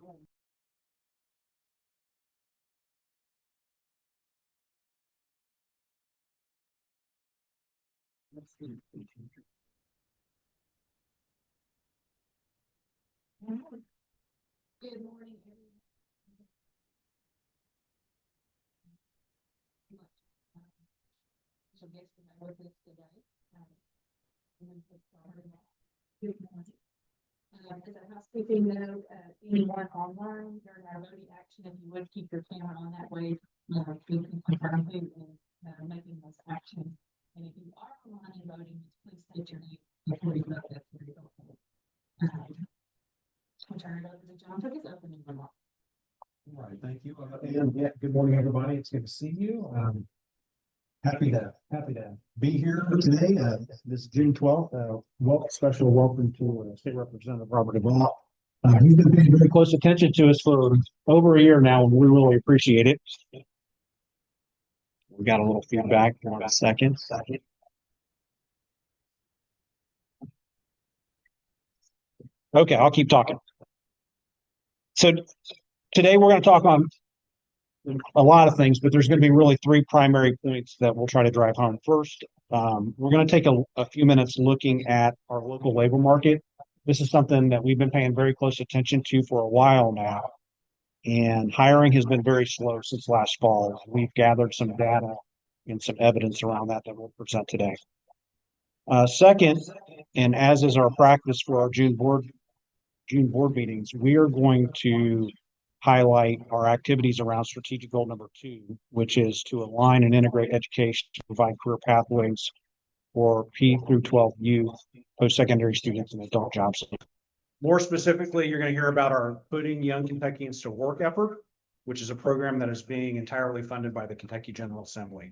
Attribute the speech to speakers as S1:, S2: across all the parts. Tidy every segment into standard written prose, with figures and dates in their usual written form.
S1: Good morning, everyone. So basically, my work is today. I'm going to get started now. Good morning. As a housekeeping note, anyone online during our voting action, if you would keep your camera on that way, we can confirm who is making this action. And if you are online and voting, please state your name before you vote. That's very helpful. I'll turn it over to John for his opening remarks.
S2: All right, thank you. And yeah, good morning, everybody. It's good to see you. Happy to be here today. This is June 12th. Special welcome to State Representative Robert Duvall. He's been paying very close attention to us for over a year now, and we really appreciate it. We got a little feedback. For a second. Okay, I'll keep talking. So today we're going to talk on a lot of things, but there's going to be really three primary points that we'll try to drive home. First, we're going to take a few minutes looking at our local labor market. This is something that we've been paying very close attention to for a while now, and hiring has been very slow since last fall. We've gathered some data and some evidence around that we'll present today. Second, and as is our practice for our June board meetings, we are going to highlight our activities around strategic goal number 2, which is to align and integrate education to provide career pathways for P through 12 youth, post-secondary students, and adult jobs. More specifically, you're going to hear about our Putting Young Kentuckians to Work effort, which is a program that is being entirely funded by the Kentucky General Assembly.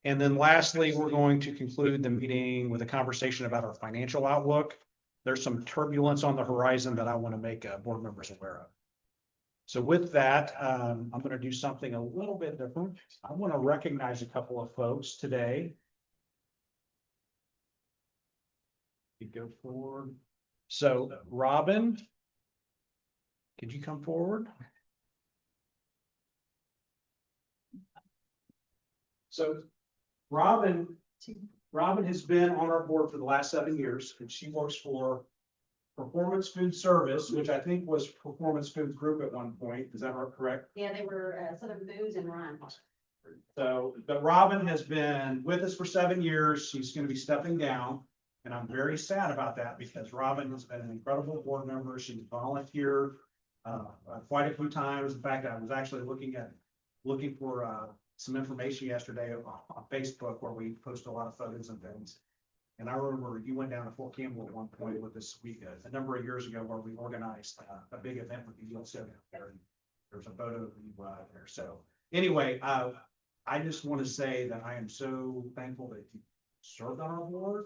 S2: And then lastly, we're going to conclude the meeting with a conversation about our financial outlook. There's some turbulence on the horizon that I want to make board members aware of. So with that, I'm going to do something a little bit different. I want to recognize a couple of folks today. You go forward. So Robin, could you come forward? So Robin has been on our board for the last 7 years, and she works for Performance Food Service, which I think was Performance Food Group at one point. Is that correct?
S3: Yeah, they were Southern Foods and Ryan.
S2: So, but Robin has been with us for 7 years. She's going to be stepping down, and I'm very sad about that because Robin has been an incredible board member. She's volunteered quite a few times. In fact, I was actually looking for some information yesterday on Facebook where we post a lot of photos and things. And I remember you went down to Fort Campbell at one point with this week a number of years ago where we organized a big event with the Yield Center there. There's a photo of you there. So anyway, I just want to say that I am so thankful that you served on our board.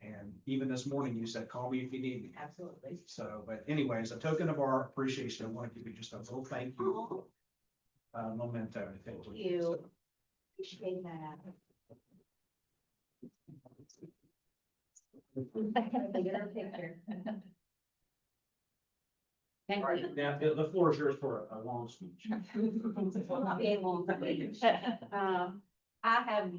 S2: And even this morning you said, call me if you need me.
S3: Absolutely.
S2: So, but anyway, as a token of our appreciation, I want to give you just a little thank you. Memento.
S3: Thank you. Appreciate that. Get our picture. Thank
S2: All
S3: you.
S2: right, now the floor is yours for a long speech.
S3: Will not be a long speech. I have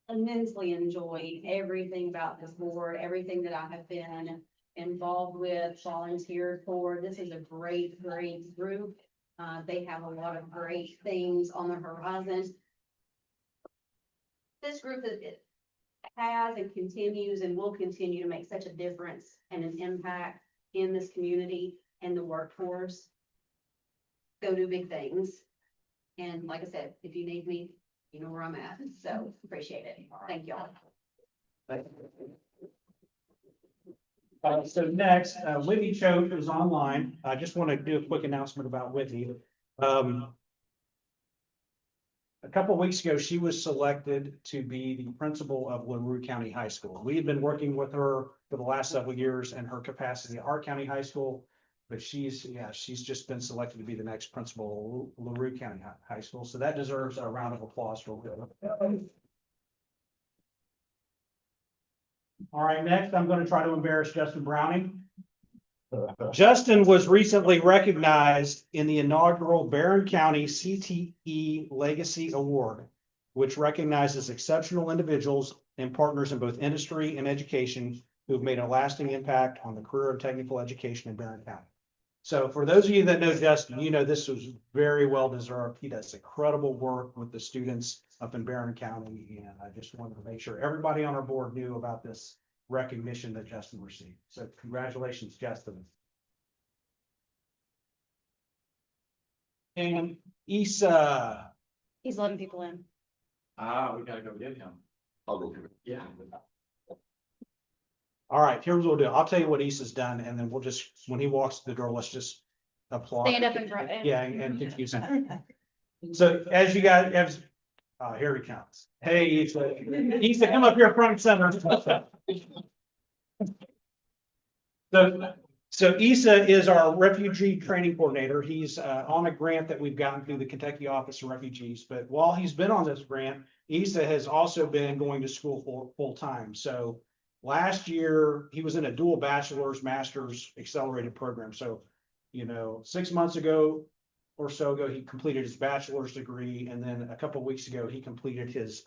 S3: immensely enjoyed everything about this board, everything that I have been involved with, volunteered for. This is a great group. They have a lot of great things on the horizon. This group has and continues and will continue to make such a difference and an impact in this community and the workforce. Go do big things. And like I said, if you need me, you know where I'm at. So appreciate it. Thank y'all.
S2: Thank you. So next, Whitney Choate is online. I just want to do a quick announcement about Whitney. A couple of weeks ago, she was selected to be the principal of LaRue County High School. We had been working with her for the last several years in her capacity at Hart County High School, but she's just been selected to be the next principal of LaRue County High School. So that deserves a round of applause for her. All right, next I'm going to try to embarrass Justin Browning. Justin was recently recognized in the inaugural Barron County CTE Legacy Award, which recognizes exceptional individuals and partners in both industry and education who have made a lasting impact on the career and technical education in Barron County. So for those of you that know Justin, you know this was very well deserved. He does incredible work with the students up in Barron County, and I just wanted to make sure everybody on our board knew about this recognition that Justin received. So congratulations, Justin. And Issa,
S3: He's letting people in.
S4: We gotta go get him.
S5: I'll go through it.
S4: Yeah.
S2: all right, here's what we'll do. I'll tell you what Issa's done, and then we'll just, when he walks through the door, let's just applaud.
S3: Stand up and.
S2: Yeah, and confuse him. So as you guys, here he comes. Hey, Issa, come up here front and center. So Issa is our refugee training coordinator. He's on a grant that we've gotten through the Kentucky Office of Refugees. But while he's been on this grant, Issa has also been going to school full time. So last year, he was in a dual bachelor's, master's accelerated program. So, 6 months ago or so ago, he completed his bachelor's degree. And then a couple of weeks ago, he completed his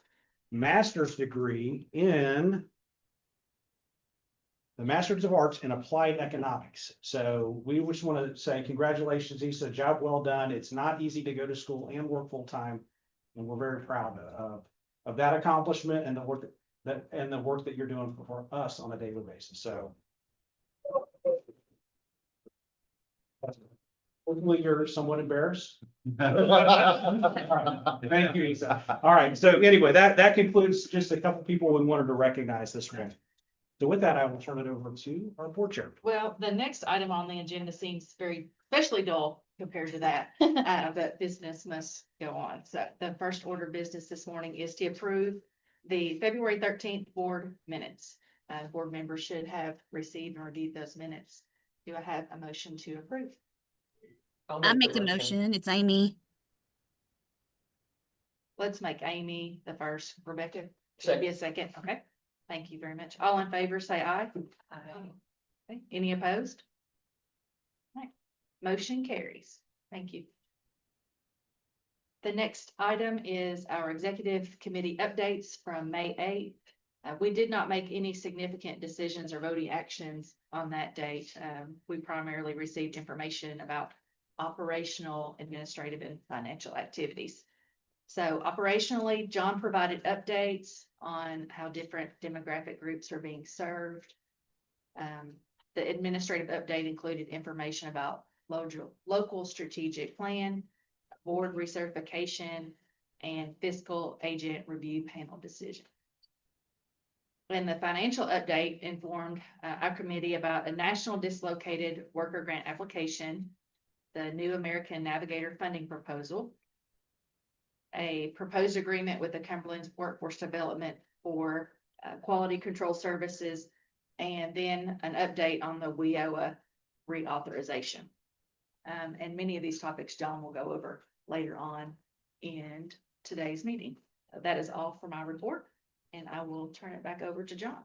S2: master's degree in the Master's of Arts in Applied Economics. So we just want to say congratulations, Issa, job well done. It's not easy to go to school and work full time. And we're very proud of that accomplishment and the work that you're doing for us on a daily basis. So hopefully you're somewhat embarrassed. Thank you, Issa. All right. So anyway, that concludes just a couple people we wanted to recognize this morning. So with that, I will turn it over to our board chair.
S6: Well, the next item on the agenda seems very, especially dull compared to that, but business must go on. So the first order of business this morning is to approve the February 13th board minutes. Board members should have received and reviewed those minutes. Do I have a motion to approve?
S7: I make the motion. It's Amy.
S6: Let's make Amy the first. Rebecca, should be a second. Okay. Thank you very much. All in favor, say aye. Aye. Okay. Any opposed? All right. Motion carries. Thank you. The next item is our executive committee updates from May 8th. We did not make any significant decisions or voting actions on that date. We primarily received information about operational, administrative, and financial activities. So operationally, John provided updates on how different demographic groups are being served. The administrative update included information about local strategic plan, board recertification, and fiscal agent review panel decision. And the financial update informed our committee about a national dislocated worker grant application, the New American Navigator funding proposal, a proposed agreement with the Cumberland's Workforce Development for quality control services, and then an update on the WIOA reauthorization. And many of these topics John will go over later on in today's meeting. That is all for my report, and I will turn it back over to John.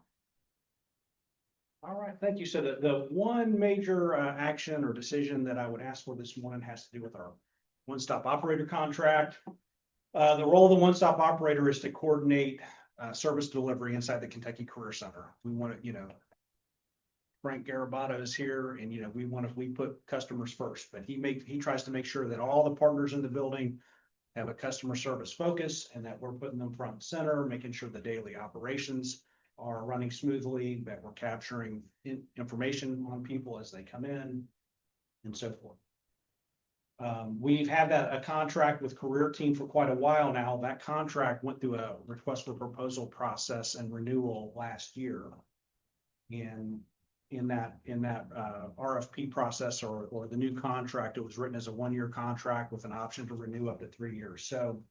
S2: All right, thank you. So the one major action or decision that I would ask for this morning has to do with our one-stop operator contract. The role of the one-stop operator is to coordinate service delivery inside the Kentucky Career Center. We want to, Frank Garabato is here, and we put customers first, but he tries to make sure that all the partners in the building have a customer service focus and that we're putting them front and center, making sure the daily operations are running smoothly, that we're capturing information on people as they come in, and so forth. We've had a contract with Career Team for quite a while now. That contract went through a request for proposal process and renewal last year. And in that RFP process or the new contract, it was written as a 1-year contract with an option to renew up to 3 years. So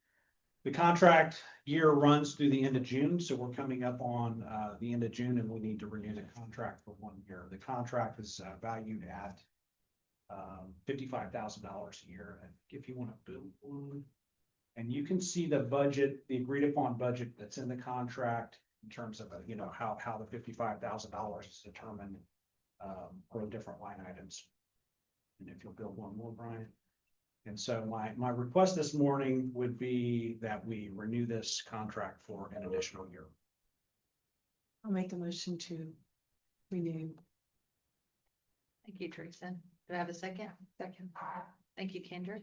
S2: the contract year runs through the end of June. So we're coming up on the end of June, and we need to renew the contract for 1 year. The contract is valued at $55,000 a year. If you want to build one, and you can see the budget, the agreed upon budget that's in the contract in terms of how the $55,000 is determined. for different line items. And if you'll build one more, Brian. And so my request this morning would be that we renew this contract for an additional year.
S5: I'll make the motion to renew.
S6: Thank you, Teresa. Do I have a second?
S5: Second.
S6: Thank you, Kendra.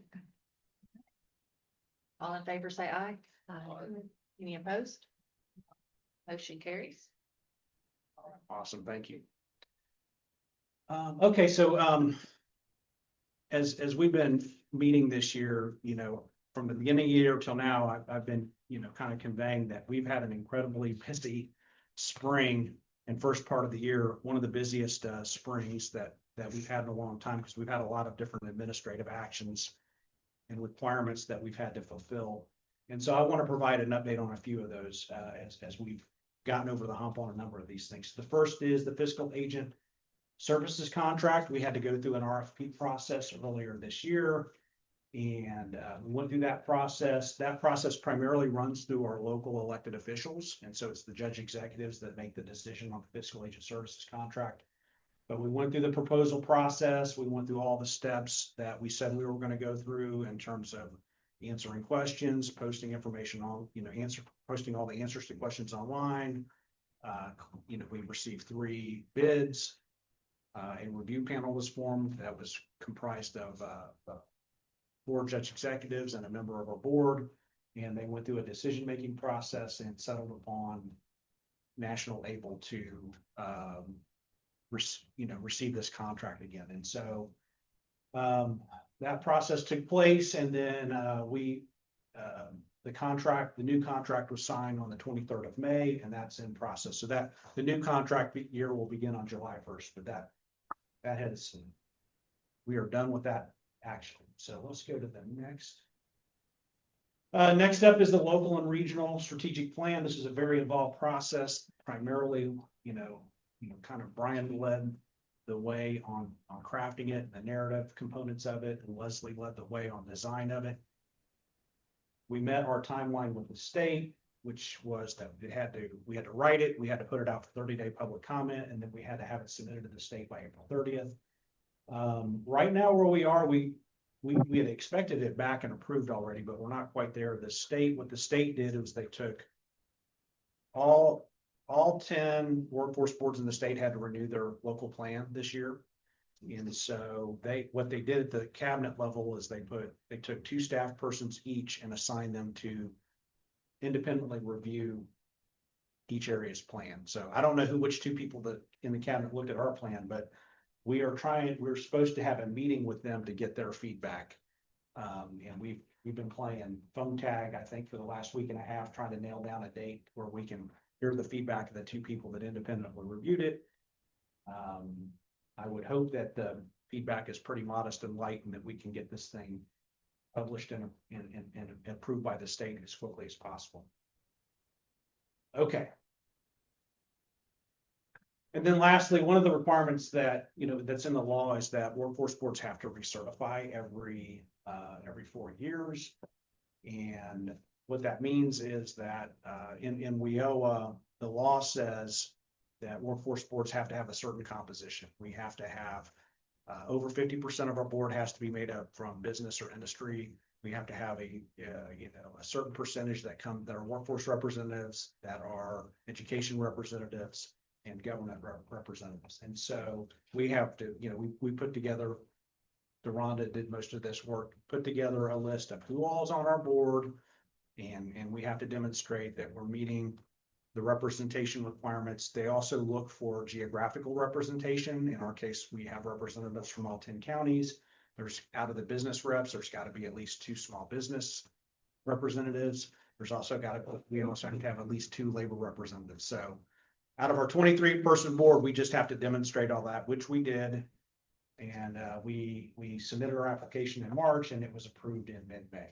S6: All in favor, say aye. Any opposed? Motion carries.
S2: Awesome, thank you. Okay, so, as we've been meeting this year, from the beginning of the year till now, I've been, kind of conveying that we've had an incredibly busy spring and first part of the year, one of the busiest, springs that we've had in a long time, because we've had a lot of different administrative actions and requirements that we've had to fulfill. And so I want to provide an update on a few of those, as we've gotten over the hump on a number of these things. The first is the fiscal agent services contract. We had to go through an RFP process earlier this year. And we went through that process. That process primarily runs through our local elected officials. And so it's the judge executives that make the decision on the fiscal agent services contract. But we went through the proposal process. We went through all the steps that we said we were going to go through in terms of answering questions, posting information on, posting all the answers to questions online. We received 3 bids. A review panel was formed that was comprised of 4 judge executives and a member of our board. And they went through a decision-making process and settled upon National able to, receive this contract again. And so that process took place, and then the new contract was signed on the 23rd of May, and that's in process. So that the new contract year will begin on July 1st, but that we are done with that action. So let's go to the next. Next up is the local and regional strategic plan. This is a very involved process, primarily, kind of Brian led the way on crafting it, the narrative components of it, and Leslie led the way on design of it. We met our timeline with the state, which was that we had to write it, we had to put it out for 30-day public comment, and then we had to have it submitted to the state by April 30th. Right now where we are, we had expected it back and approved already, but we're not quite there. What the state did was they took all 10 workforce boards in the state had to renew their local plan this year. And so what they did at the cabinet level is they took 2 staff persons each and assigned them to independently review each area's plan. So I don't know which 2 people that in the cabinet looked at our plan, but we're supposed to have a meeting with them to get their feedback. And we've been playing phone tag, I think, for the last week and a half, trying to nail down a date where we can hear the feedback of the 2 people that independently reviewed it. I would hope that the feedback is pretty modest and light, and that we can get this thing published and approved by the state as quickly as possible. Okay. And then lastly, one of the requirements that, that's in the law is that workforce boards have to recertify every 4 years. And what that means is that in WIOA, the law says that workforce boards have to have a certain composition. We have to have over 50% of our board has to be made up from business or industry. We have to have a certain percentage that are workforce representatives, that are education representatives, and government representatives. And so we have to, we put together, Deronda did most of this work, put together a list of who all is on our board, and we have to demonstrate that we're meeting the representation requirements. They also look for geographical representation. In our case, we have representatives from all 10 counties. There's out of the business reps, there's got to be at least 2 small business representatives. We also have to have at least 2 labor representatives. So out of our 23-person board, we just have to demonstrate all that, which we did. And we submitted our application in March, and it was approved in mid-May.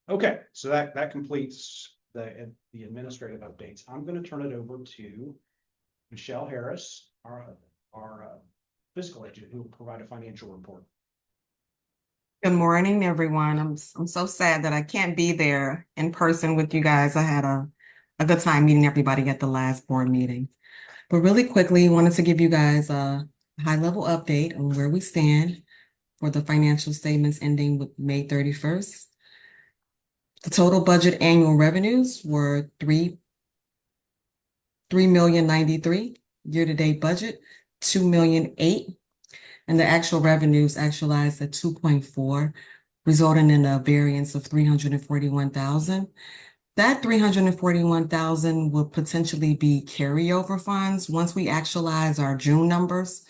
S2: Okay, so that completes the administrative updates. I'm going to turn it over to Michelle Harris, our fiscal agent, who will provide a financial report.
S8: Good morning, everyone. I'm so sad that I can't be there in person with you guys. I had a a good time meeting everybody at the last board meeting. But really quickly, wanted to give you guys a high-level update on where we stand for the financial statements ending with May 31st. The total budget annual revenues were three million 93. Year-to-date budget, 2,000,008. And the actual revenues actualized at 2.4, resulting in a variance of 341,000. That 341,000 will potentially be carryover funds once we actualize our June numbers.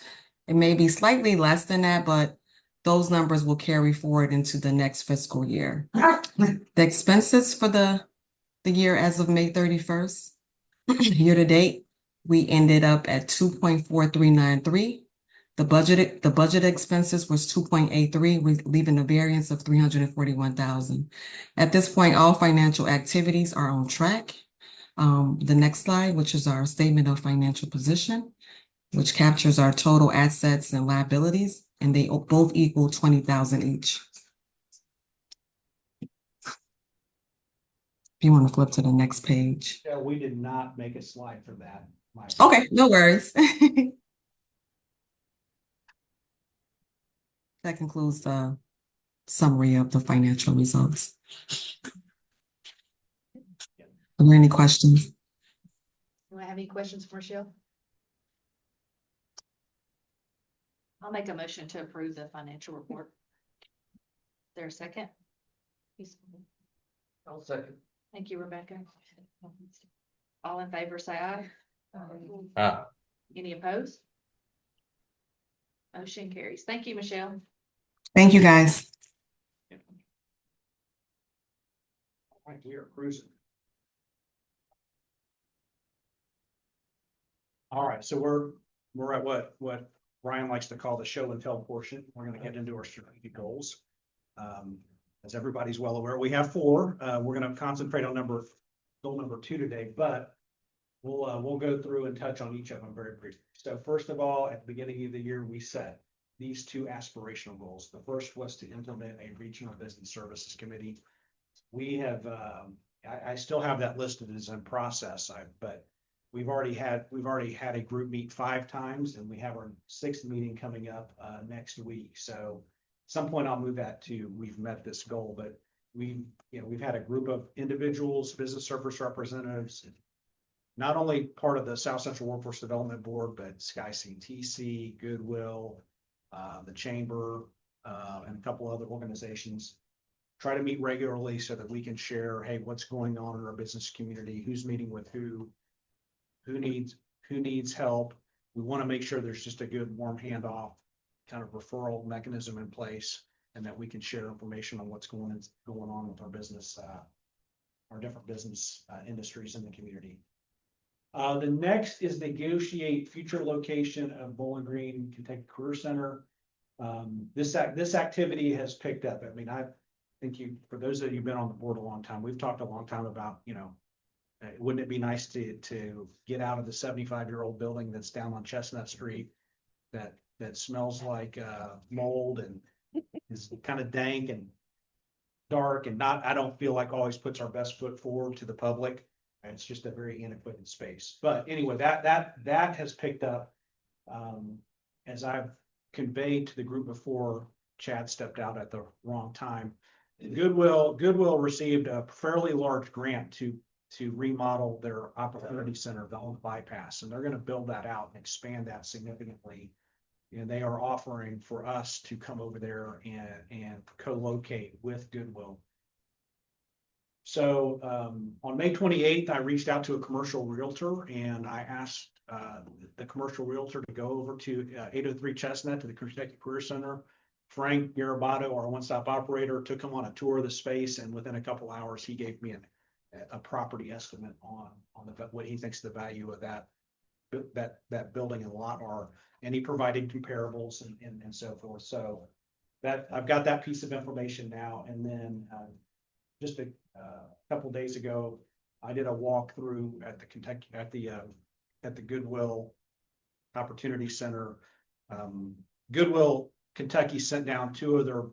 S8: It may be slightly less than that, but those numbers will carry forward into the next fiscal year. The expenses for the year as of May 31st, year to date, we ended up at 2.4393. The budget expenses was 2.83, leaving a variance of 341,000. At this point, all financial activities are on track. The next slide, which is our statement of financial position, which captures our total assets and liabilities, and they both equal 20,000 each. If you want to flip to the next page.
S2: Yeah, we did not make a slide for that.
S8: Okay, no worries. That concludes the summary of the financial results. Are there any questions?
S6: Do I have any questions for Michelle? I'll make a motion to approve the financial report. Is there a second?
S4: I'll second.
S6: Thank you, Rebecca. All in favor, say aye.
S4: Ah.
S6: Any opposed? Motion carries. Thank you, Michelle.
S8: Thank you, guys.
S2: All right, we are cruising. All right, so we're at what Brian likes to call the show and tell portion. We're going to get into our strategic goals. As everybody's well aware, we have 4. We're going to concentrate on goal number 2 today, but we'll go through and touch on each of them very briefly. So first of all, at the beginning of the year, we set these 2 aspirational goals. The first was to implement a regional business services committee. We have, I still have that listed as in process, but we've already had a group meet 5 times, and we have our 6th meeting coming up next week. So at some point I'll move that to we've met this goal, but we've had a group of individuals, business service representatives, not only part of the South Central Workforce Development Board, but SkyCTC, Goodwill, the Chamber, and a couple other organizations, try to meet regularly so that we can share, hey, what's going on in our business community, who's meeting with who needs help. We want to make sure there's just a good warm handoff kind of referral mechanism in place, and that we can share information on what's going on with our business, our different business industries in the community. The next is negotiate future location of Bowling Green Kentucky Career Center. This activity has picked up. I mean, I think for those of you who've been on the board a long time, we've talked a long time about, wouldn't it be nice to get out of the 75-year-old building that's down on Chestnut Street that smells like mold and is kind of dank and dark and I don't feel like always puts our best foot forward to the public. And it's just a very antiquated space. But anyway, that has picked up. As I've conveyed to the group before, Chad stepped out at the wrong time. Goodwill received a fairly large grant to remodel their opportunity center, the Old Bypass, and they're going to build that out and expand that significantly. And they are offering for us to come over there and co-locate with Goodwill. So on May 28th, I reached out to a commercial realtor and I asked the commercial realtor to go over to 803 Chestnut to the Kentucky Career Center. Frank Garabato, our one-stop operator, took him on a tour of the space, and within a couple hours, he gave me a property estimate on what he thinks the value of that building and lot are, and he provided comparables and so forth. So that I've got that piece of information now, and then just a couple of days ago, I did a walkthrough at the Goodwill Opportunity Center. Goodwill Kentucky sent down 2 of their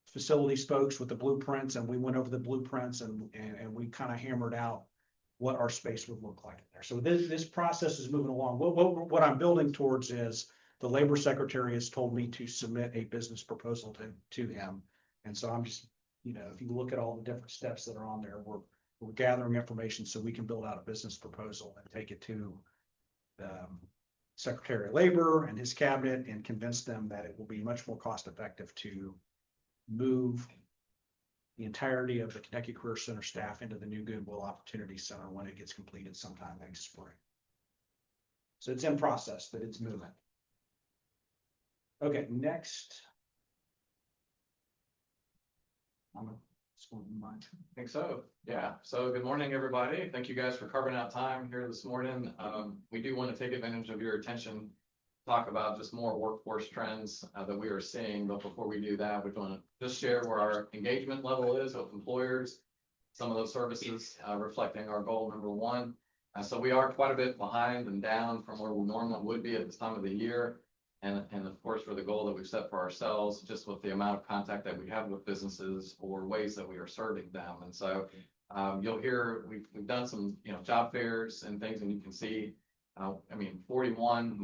S2: facilities folks with the blueprints, and we went over the blueprints and we kind of hammered out what our space would look like in there. So this process is moving along. What I'm building towards is the labor secretary has told me to submit a business proposal to him. And so I'm just, if you look at all the different steps that are on there, we're gathering information so we can build out a business proposal and take it to the Secretary of Labor and his cabinet and convince them that it will be much more cost effective to move the entirety of the Kentucky Career Center staff into the new Goodwill Opportunity Center when it gets completed sometime next spring. So it's in process, but it's moving. Okay, next.
S4: I think so. Yeah. So good morning, everybody. Thank you guys for carving out time here this morning. We do want to take advantage of your attention, talk about just more workforce trends that we are seeing. But before we do that, we want to just share where our engagement level is with employers, some of those services reflecting our goal number one. So we are quite a bit behind and down from where we normally would be at this time of the year. And of course, for the goal that we've set for ourselves, just with the amount of contact that we have with businesses or ways that we are serving them. And so you'll hear we've done some job fairs and things, and you can see 41,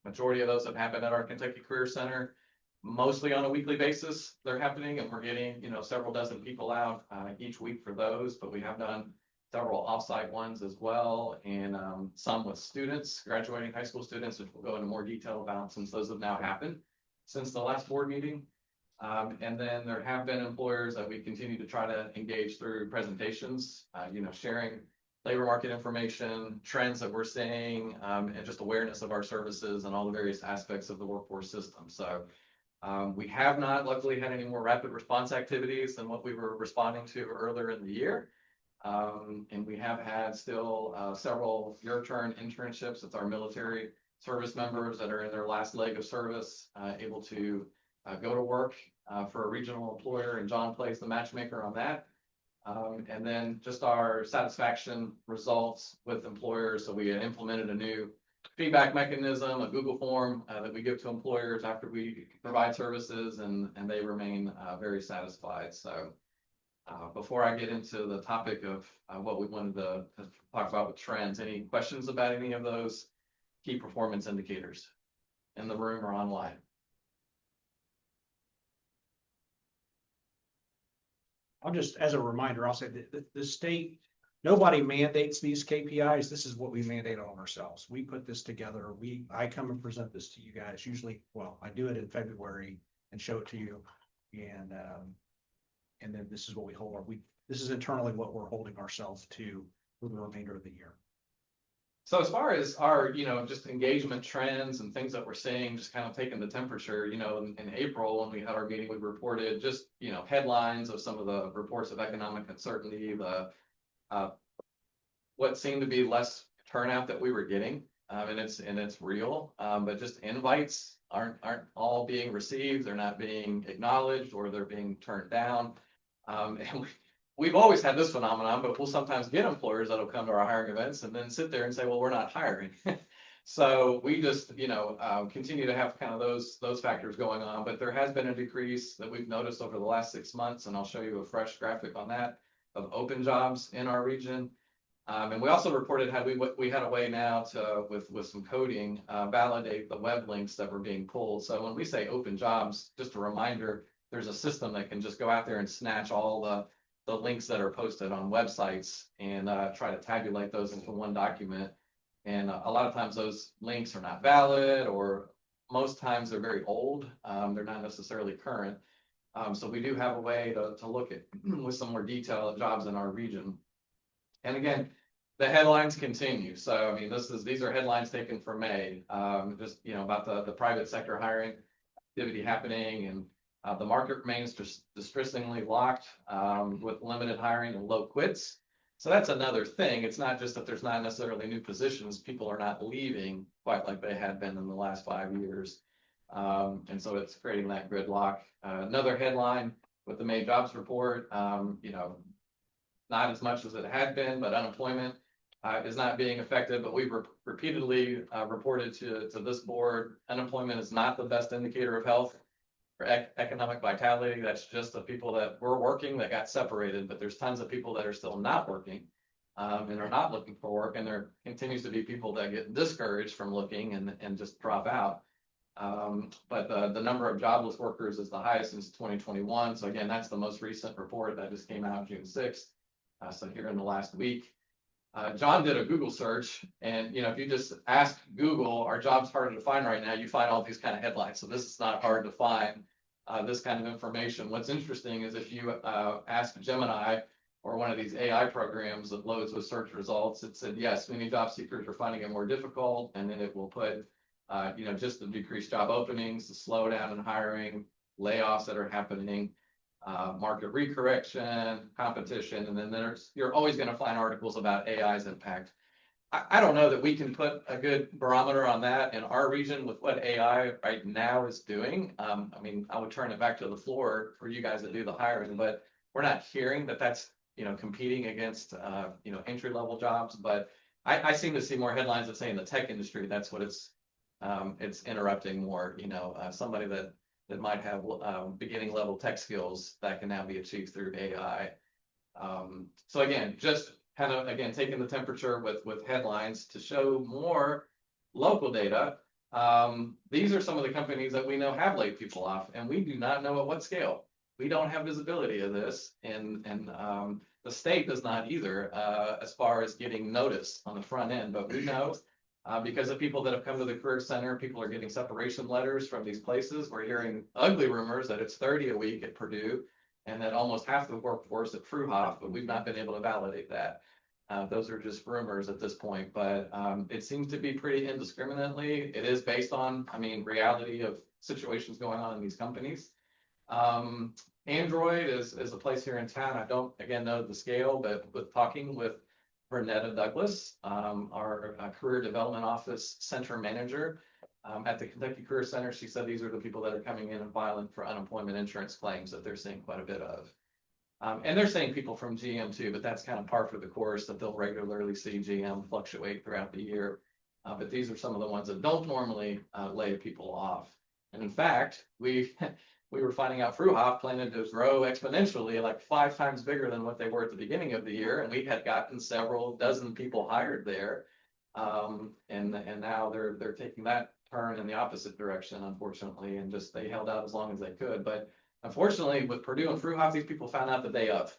S4: majority of those have happened at our Kentucky Career Center, mostly on a weekly basis. They're happening, and we're getting several dozen people out each week for those. But we have done several offsite ones as well, and some with students, graduating high school students, which we'll go into more detail about since those have now happened since the last board meeting. And then there have been employers that we continue to try to engage through presentations, sharing labor market information, trends that we're seeing, and just awareness of our services and all the various aspects of the workforce system. So we have not luckily had any more rapid response activities than what we were responding to earlier in the year. And we have had still several your-turn internships. It's our military service members that are in their last leg of service, able to go to work for a regional employer, and John plays the matchmaker on that. And then just our satisfaction results with employers. So we had implemented a new feedback mechanism, a Google form that we give to employers after we provide services, and they remain very satisfied. So before I get into the topic of what we wanted to talk about with trends, any questions about any of those key performance indicators in the room or online?
S2: I'll just, as a reminder, I'll say that the state, nobody mandates these KPIs. This is what we mandate on ourselves. We put this together. I come and present this to you guys. Usually, well, I do it in February and show it to you. And then this is what we hold this is internally what we're holding ourselves to for the remainder of the year.
S4: So as far as our, just engagement trends and things that we're seeing, just kind of taking the temperature, in April when we had our meeting, we reported just, headlines of some of the reports of economic uncertainty, what seemed to be less turnout that we were getting. And it's real, but just invites aren't all being received. They're not being acknowledged, or they're being turned down. And we've always had this phenomenon, but we'll sometimes get employers that'll come to our hiring events and then sit there and say, well, we're not hiring. So we just, continue to have kind of those factors going on, but there has been a decrease that we've noticed over the last 6 months. And I'll show you a fresh graphic on that of open jobs in our region. And we also reported we had a way now to, with some coding, validate the web links that were being pulled. So when we say open jobs, just a reminder, there's a system that can just go out there and snatch all the links that are posted on websites and try to tabulate those into one document. And a lot of times those links are not valid, or most times they're very old. They're not necessarily current. So we do have a way to look at with some more detail at jobs in our region. And again, the headlines continue. So, I mean, these are headlines taken from May, just, about the private sector hiring activity happening, and the market remains just distressingly locked with limited hiring and low quits. So that's another thing. It's not just that there's not necessarily new positions. People are not leaving quite like they had been in the last 5 years. And so it's creating that gridlock. Another headline with the May jobs report, not as much as it had been, but unemployment is not being affected. But we've repeatedly reported to this board, unemployment is not the best indicator of health or economic vitality. That's just the people that were working that got separated, but there's tons of people that are still not working. and are not looking for work, and there continues to be people that get discouraged from looking and just drop out. But the number of jobless workers is the highest since 2021. So again, that's the most recent report that just came out June 6th. So here in the last week. John did a Google search, and if you just ask Google, are jobs harder to find right now? You find all these kind of headlines. So this is not hard to find this kind of information. What's interesting is if you ask Gemini or one of these AI programs that loads with search results, it said, yes, many job seekers are finding it more difficult. And then it will put, just the decreased job openings, the slowdown in hiring, layoffs that are happening, market recorrection, competition, and then you're always going to find articles about AI's impact. I don't know that we can put a good barometer on that in our region with what AI right now is doing. I mean, I would turn it back to the floor for you guys to do the hiring, but we're not hearing that that's, competing against, entry-level jobs. But I seem to see more headlines that say in the tech industry, that's what it's interrupting more, somebody that might have beginning level tech skills that can now be achieved through AI. So again, just kind of, taking the temperature with headlines to show more local data. These are some of the companies that we know have laid people off, and we do not know at what scale. We don't have visibility of this, and the state does not either, as far as getting notice on the front end, but we know. Because of people that have come to the Career Center, people are getting separation letters from these places. We're hearing ugly rumors that it's 30 a week at Purdue and that almost half the workforce at Fruhoff, but we've not been able to validate that. Those are just rumors at this point, but it seems to be pretty indiscriminately. It is based on, reality of situations going on in these companies. Android is a place here in town. I don't, again, know the scale, but with talking with Bernetta Douglas, our Career Development Office Center Manager at the Kentucky Career Center. She said these are the people that are coming in and filing for unemployment insurance claims that they're seeing quite a bit of. And they're saying people from GM too, but that's kind of par for the course that they'll regularly see GM fluctuate throughout the year. But these are some of the ones that don't normally lay people off. And in fact, we were finding out Fruhoff planning to grow exponentially, like 5 times bigger than what they were at the beginning of the year. And we had gotten several dozen people hired there. And now they're taking that turn in the opposite direction, unfortunately, and just they held out as long as they could. But unfortunately, with Purdue and Fruhoff, these people found out the day of.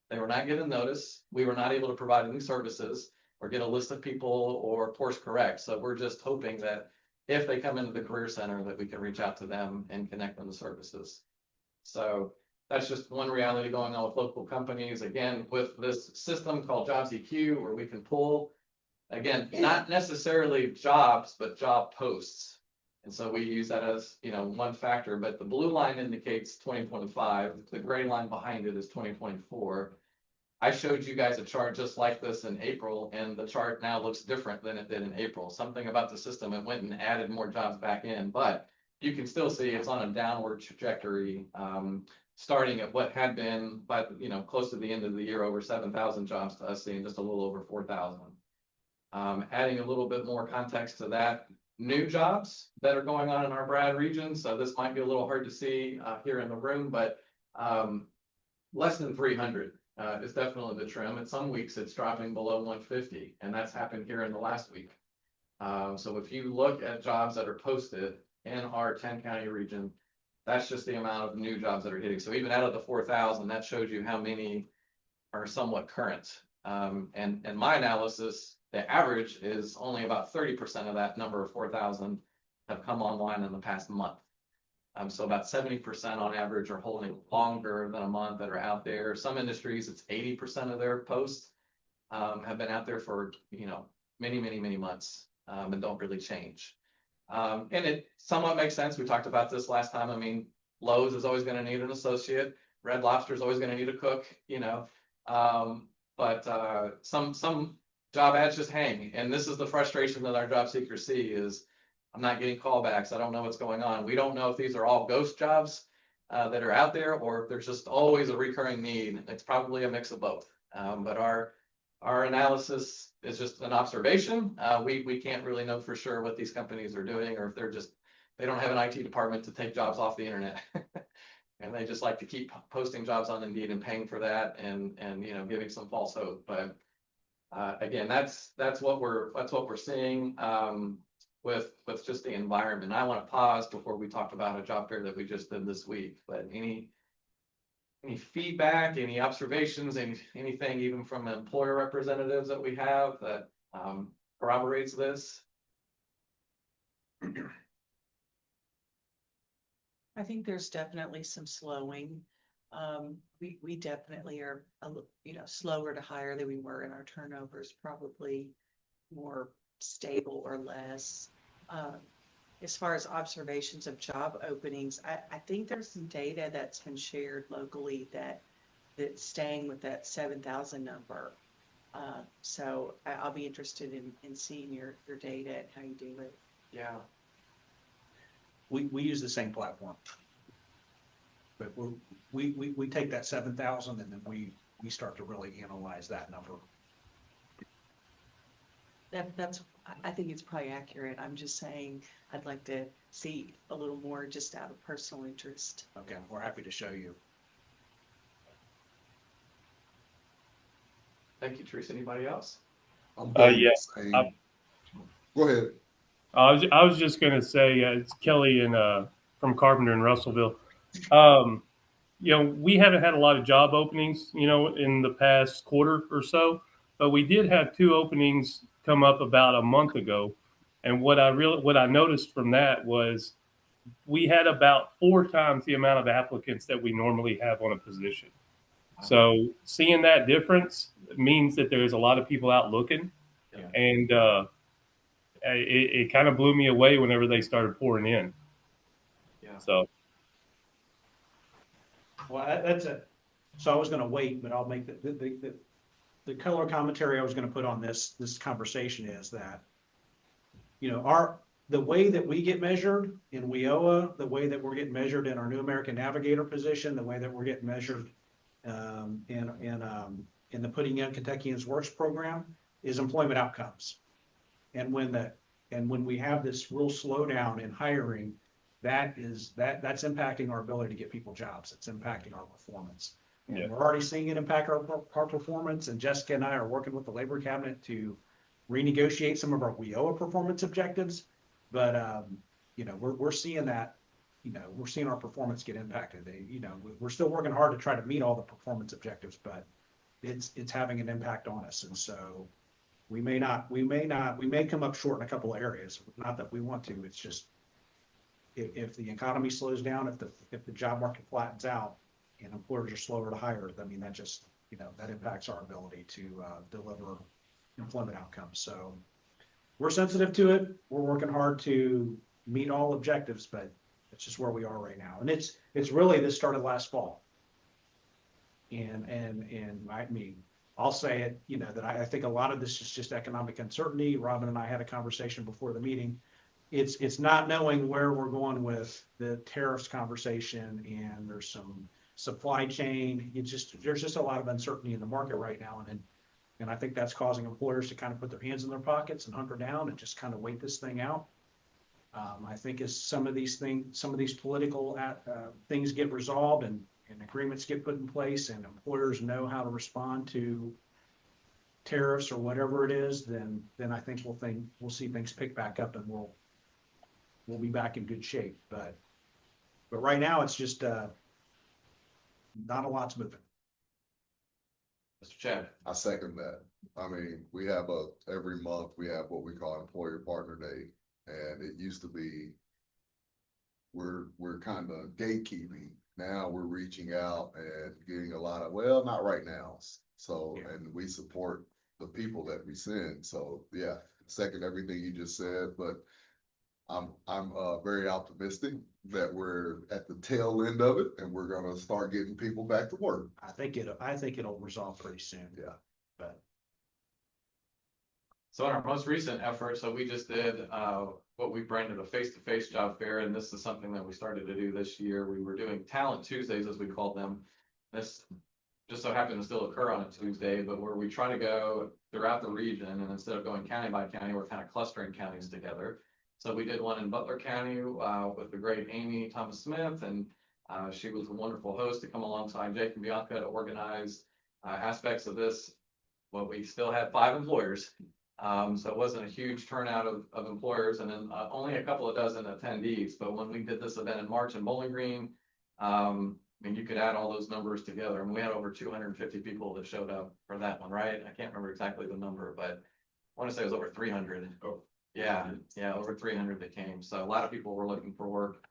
S4: They were not given notice. We were not able to provide any services or get a list of people or course correct. So we're just hoping that if they come into the Career Center, that we can reach out to them and connect them to services. So that's just one reality going on with local companies. Again, with this system called Jobs EQ, where we can pull, again, not necessarily jobs, but job posts. And so we use that as, one factor, but the blue line indicates 2025. The gray line behind it is 2024. I showed you guys a chart just like this in April, and the chart now looks different than it did in April. Something about the system, it went and added more jobs back in, but you can still see it's on a downward trajectory, starting at what had been, but close to the end of the year, over 7,000 jobs to us, seeing just a little over 4,000. Adding a little bit more context to that, new jobs that are going on in our Brad region. So this might be a little hard to see here in the room, but less than 300 is definitely the trim. In some weeks it's dropping below 150, and that's happened here in the last week. So if you look at jobs that are posted in our 10-county region, that's just the amount of new jobs that are hitting. So even out of the 4,000, that shows you how many are somewhat current. And my analysis, the average is only about 30% of that number of 4,000 have come online in the past month. So about 70% on average are holding longer than a month that are out there. Some industries, it's 80% of their posts have been out there for, many, many, many months and don't really change. And it somewhat makes sense. We talked about this last time. Lowe's is always going to need an associate. Red Lobster is always going to need a cook, but some job ads just hang. And this is the frustration that our job seekers see is, I'm not getting callbacks. I don't know what's going on. We don't know if these are all ghost jobs that are out there, or if there's just always a recurring need. It's probably a mix of both. But our analysis is just an observation. We can't really know for sure what these companies are doing, or if they don't have an IT department to take jobs off the internet. And they just like to keep posting jobs on Indeed and paying for that and giving some false hope. But again, that's what we're seeing, with just the environment. I want to pause before we talk about a job fair that we just did this week, but any feedback, any observations, anything even from employer representatives that we have that, corroborates this?
S5: I think there's definitely some slowing. We definitely are, slower to hire than we were, and our turnover is probably more stable or less. As far as observations of job openings, I think there's some data that's been shared locally that's staying with that 7,000 number. So I'll be interested in seeing your data and how you do it.
S4: Yeah.
S9: We use the same platform. But we take that 7,000 and then we start to really analyze that number.
S5: I think it's probably accurate. I'm just saying, I'd like to see a little more just out of personal interest.
S9: Okay, we're happy to show you.
S4: Thank you, Teresa. Anybody else?
S10: Yes.
S11: Go ahead.
S10: I was just gonna say, it's Kelly and from Carpenter in Russellville. We haven't had a lot of job openings, in the past quarter or so, but we did have 2 openings come up about a month ago. And what I noticed from that was we had about 4 times the amount of applicants that we normally have on a position. So seeing that difference means that there's a lot of people out looking, and it kind of blew me away whenever they started pouring in.
S4: Yeah.
S10: So.
S9: Well, that's it. So I was going to wait, but I'll make the color commentary I was going to put on this conversation is that, the way that we get measured in WIOA, the way that we're getting measured in our New American Navigator position, the way that we're getting measured in the Putting Young Kentuckians Works program is employment outcomes. And when we have this real slowdown in hiring, that's impacting our ability to get people jobs. It's impacting our performance. And we're already seeing it impact our performance. And Jessica and I are working with the Labor Cabinet to renegotiate some of our WIOA performance objectives. But we're seeing that. We're seeing our performance get impacted. We're still working hard to try to meet all the performance objectives, but it's having an impact on us. And so we may come up short in a couple of areas. Not that we want to. It's just if the economy slows down, if the job market flattens out, and employers are slower to hire, that just that impacts our ability to deliver employment outcomes. So we're sensitive to it. We're working hard to meet all objectives, but it's just where we are right now. And it's really, this started last fall. And I mean, I'll say it, that I think a lot of this is just economic uncertainty. Robin and I had a conversation before the meeting. It's not knowing where we're going with the tariffs conversation, and there's some supply chain. There's just a lot of uncertainty in the market right now. And I think that's causing employers to kind of put their hands in their pockets and hunker down and just kind of wait this thing out. I think as some of these political things get resolved and agreements get put in place and employers know how to respond to tariffs or whatever it is, then I think we'll see things pick back up, and we'll be back in good shape. But right now it's just not a lot's moving.
S4: Mr. Chad.
S11: I second that. I mean, we have every month we have what we call Employer Partner Day, and it used to be we're kind of gatekeeping. Now we're reaching out and getting a lot of, well, not right now. So, and we support the people that we send. So yeah, second everything you just said, but I'm very optimistic that we're at the tail end of it, and we're going to start getting people back to work.
S9: I think it'll resolve pretty soon.
S11: Yeah.
S9: But
S4: so in our most recent effort, so we just did what we branded a face-to-face job fair, and this is something that we started to do this year. We were doing Talent Tuesdays, as we called them. This just so happened to still occur on a Tuesday, but where we try to go throughout the region, and instead of going county by county, we're kind of clustering counties together. So we did one in Butler County with the great Amy Thomas Smith, and she was a wonderful host to come alongside Jake and Bianca to organize aspects of this well, we still had 5 employers. So it wasn't a huge turnout of employers and then only a couple of dozen attendees. But when we did this event in March in Bowling Green, I mean, you could add all those numbers together and we had over 250 people that showed up for that one, right? I can't remember exactly the number, but I want to say it was over 300. Oh, yeah, over 300 that came. So a lot of people were looking for work.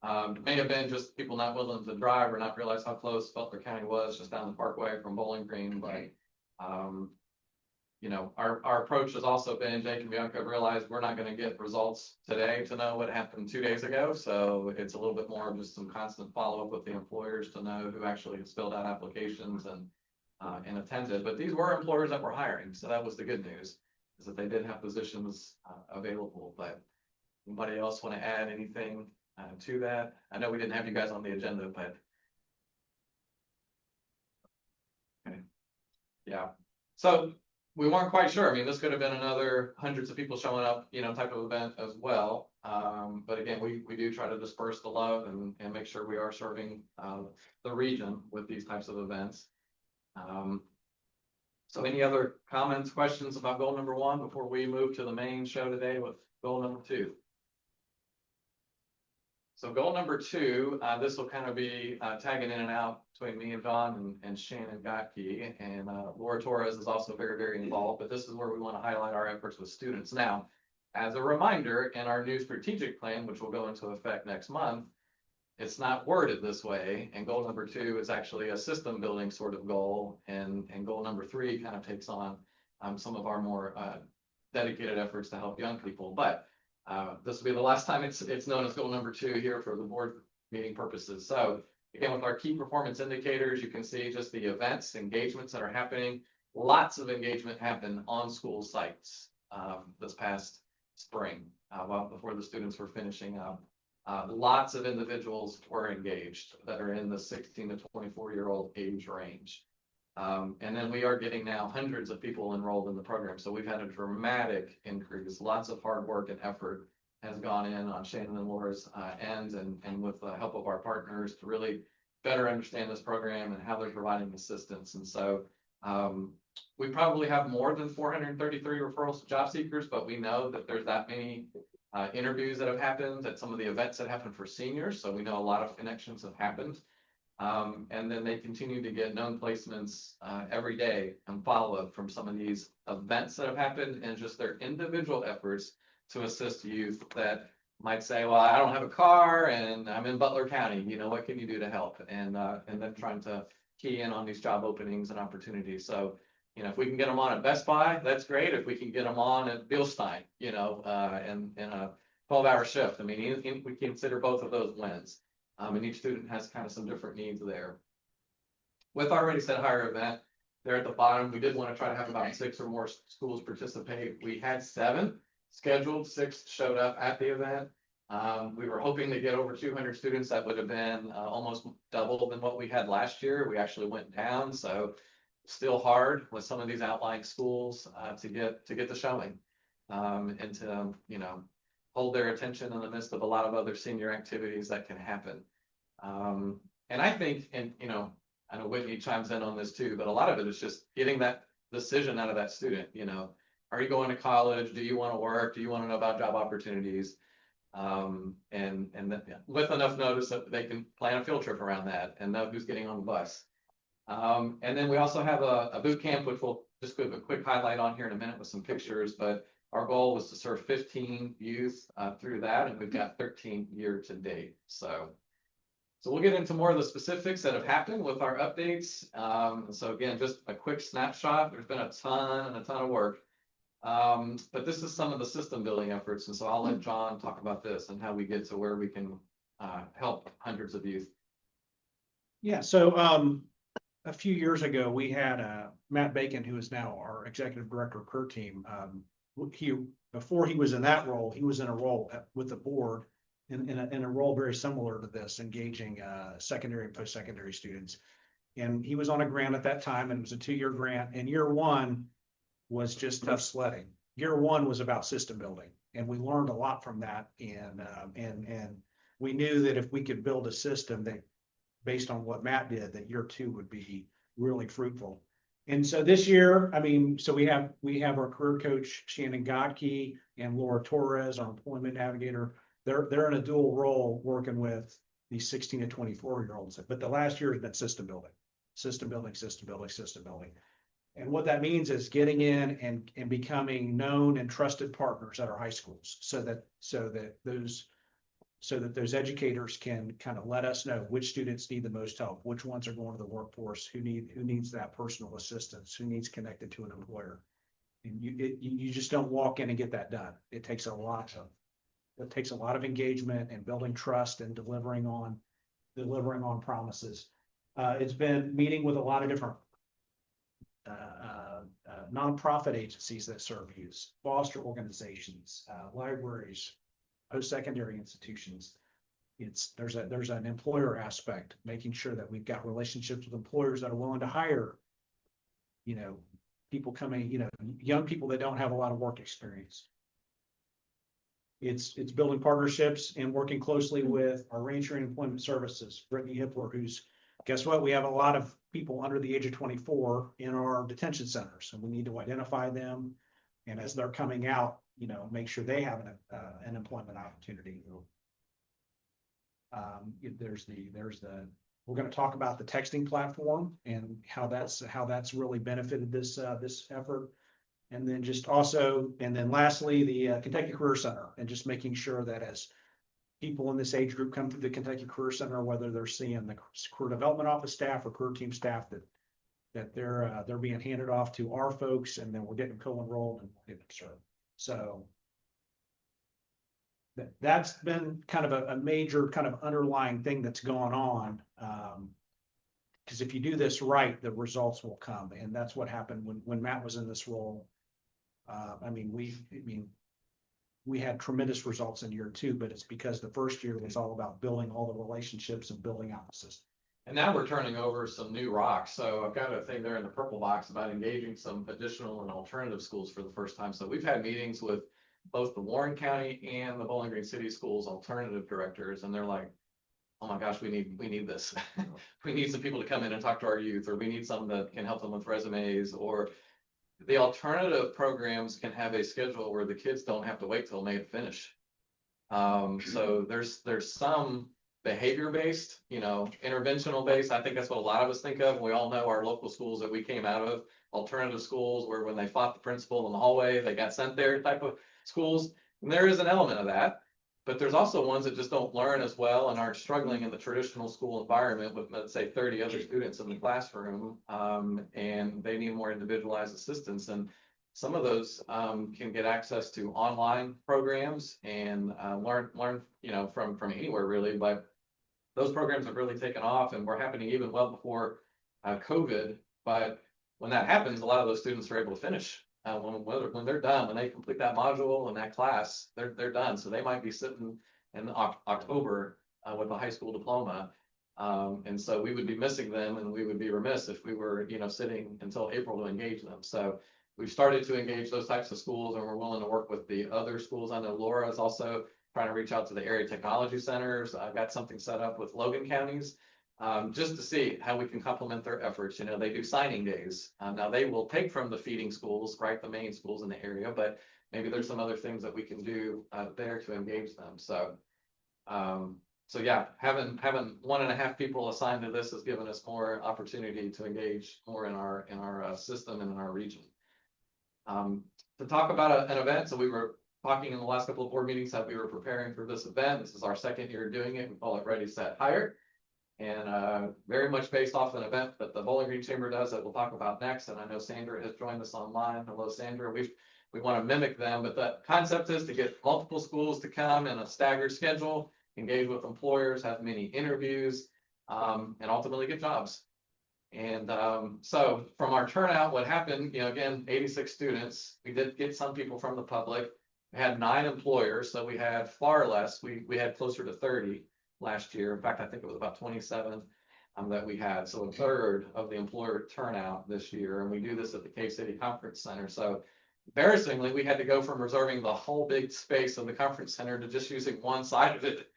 S4: It may have been just people not willing to drive or not realize how close Butler County was just down the parkway from Bowling Green, but you know, our approach has also been, Jake and Bianca realized we're not gonna get results today to know what happened 2 days ago. So it's a little bit more of just some constant follow-up with the employers to know who actually has filled out applications and attended. But these were employers that were hiring, so that was the good news, is that they did have positions available. But anybody else want to add anything to that? I know we didn't have you guys on the agenda, but okay. Yeah, so we weren't quite sure. I mean, this could have been another hundreds of people showing up, you know, type of event as well. But again, we do try to disperse the love and make sure we are serving the region with these types of events. So any other comments, questions about goal number 1 before we move to the main show today with goal number 2? So goal number 2, this will kind of be tagging in and out between me and John and Shannon Gotke, and Laura Torres is also very, very involved, but this is where we want to highlight our efforts with students. Now, as a reminder, in our new strategic plan, which will go into effect next month, it's not worded this way, and goal number 2 is actually a system building sort of goal, and goal number 3 kind of takes on some of our more dedicated efforts to help young people. But this will be the last time it's known as goal number 2 here for the board meeting purposes. So again, with our key performance indicators, you can see just the events, engagements that are happening. Lots of engagement happened on school sites this past spring, well before the students were finishing up. Lots of individuals were engaged that are in the 16 to 24-year-old age range. And then we are getting now hundreds of people enrolled in the program. So we've had a dramatic increase. Lots of hard work and effort has gone in on Shannon and Laura's end and with the help of our partners to really better understand this program and how they're providing assistance. And so we probably have more than 433 referrals to job seekers, but we know that there's that many interviews that have happened at some of the events that happened for seniors. So we know a lot of connections have happened. And then they continue to get known placements every day and follow-up from some of these events that have happened and just their individual efforts to assist youth that might say, well, I don't have a car and I'm in Butler County, you know, what can you do to help? And then trying to key in on these job openings and opportunities. So, you know, if we can get them on at Best Buy, that's great. If we can get them on at Bilstein, you know, in a 12-hour shift, I mean, we consider both of those wins. And each student has kind of some different needs there. With our Ready Set Hire event, there at the bottom, we did want to try to have about 6 or more schools participate. We had 7 scheduled, 6 showed up at the event. We were hoping to get over 200 students. That would have been almost double than what we had last year. We actually went down, so still hard with some of these outlying schools to get the showing and to, you know, hold their attention in the midst of a lot of other senior activities that can happen. And I think, and you know, I know Whitney chimes in on this too, but a lot of it is just getting that decision out of that student. You know, are you going to college? Do you want to work? Do you want to know about job opportunities? And then, with enough notice that they can plan a field trip around that and know who's getting on the bus. And then we also have a boot camp, which we'll just give a quick highlight on here in a minute with some pictures, but our goal was to serve 15 youth through that, and we've got 13 year to date. So we'll get into more of the specifics that have happened with our updates. So again, just a quick snapshot. There's been a ton of work. But this is some of the system building efforts. And so I'll let John talk about this and how we get to where we can help hundreds of youth.
S9: Yeah, so a few years ago, we had Matt Bacon, who is now our executive director of career team. Before he was in that role, he was in a role with the board in a role very similar to this, engaging secondary and post-secondary students. And he was on a grant at that time, and it was a 2-year grant. And year 1 was just tough sledding. Year 1 was about system building, and we learned a lot from that. And we knew that if we could build a system that, based on what Matt did, that year 2 would be really fruitful. And so this year, I mean, so we have our career coach Shannon Godke and Laura Torres, our employment navigator. They're in a dual role working with these 16 to 24-year-olds, but the last year has been system building, system building, system building, system building. And what that means is getting in and becoming known and trusted partners at our high schools so that those educators can kind of let us know which students need the most help, which ones are going to the workforce, who needs that personal assistance, who needs connected to an employer. And you just don't walk in and get that done. It takes a lot of engagement and building trust and delivering on promises. It's been meeting with a lot of different nonprofit agencies that serve youth, foster organizations, libraries, post-secondary institutions. There's an employer aspect, making sure that we've got relationships with employers that are willing to hire, people coming, young people that don't have a lot of work experience. It's building partnerships and working closely with our Ranger and Employment Services, Brittany Hippler, who's, guess what? We have a lot of people under the age of 24 in our detention centers, and we need to identify them. And as they're coming out, make sure they have an employment opportunity. We're going to talk about the texting platform and how that's really benefited this effort. And then lastly, the Kentucky Career Center, and just making sure that as people in this age group come through the Kentucky Career Center, whether they're seeing the career development office staff or career team staff, that they're being handed off to our folks, and then we're getting them co-enrolled and getting them served. So that's been kind of a major kind of underlying thing that's gone on. Because if you do this right, the results will come. And that's what happened when Matt was in this role. We had tremendous results in year 2, but it's because the first year was all about building all the relationships and building out the system.
S4: And now we're turning over some new rocks. So I've got a thing there in the purple box about engaging some additional and alternative schools for the first time. So we've had meetings with both the Warren County and the Bowling Green City Schools alternative directors, and they're like, oh my gosh, we need this. We need some people to come in and talk to our youth, or we need some that can help them with resumes, or the alternative programs can have a schedule where the kids don't have to wait till May to finish. So there's some behavior-based, interventional based. I think that's what a lot of us think of. We all know our local schools that we came out of, alternative schools, where when they fought the principal in the hallway, they got sent there type of schools. And there is an element of that, but there's also ones that just don't learn as well and are struggling in the traditional school environment with, let's say, 30 other students in the classroom, and they need more individualized assistance. And some of those can get access to online programs and learn from anywhere really. But those programs have really taken off and were happening even well before COVID. But when that happens, a lot of those students are able to finish. When they're done, when they complete that module and that class, they're done. So they might be sitting in October with a high school diploma. And so we would be missing them, and we would be remiss if we were, sitting until April to engage them. So we've started to engage those types of schools, and we're willing to work with the other schools. I know Laura is also trying to reach out to the area technology centers. I've got something set up with Logan counties, just to see how we can complement their efforts. They do signing days. Now they will take from the feeding schools, right, the main schools in the area, but maybe there's some other things that we can do there to engage them. So yeah, having 1.5 people assigned to this has given us more opportunity to engage more in our system and in our region. To talk about an event, so we were talking in the last couple of board meetings that we were preparing for this event. This is our second year doing it. We call it Ready, Set, Hire. And very much based off an event that the Bowling Green Chamber does that we'll talk about next. And I know Sandra has joined us online. Hello, Sandra. We want to mimic them, but the concept is to get multiple schools to come in a staggered schedule, engage with employers, have many interviews, and ultimately get jobs. And so from our turnout, what happened, again, 86 students, we did get some people from the public. We had 9 employers, so we had far less. We had closer to 30 last year. In fact, I think it was about 27 that we had. So a third of the employer turnout this year. And we do this at the K-City Conference Center. So embarrassingly, we had to go from reserving the whole big space of the conference center to just using one side of it,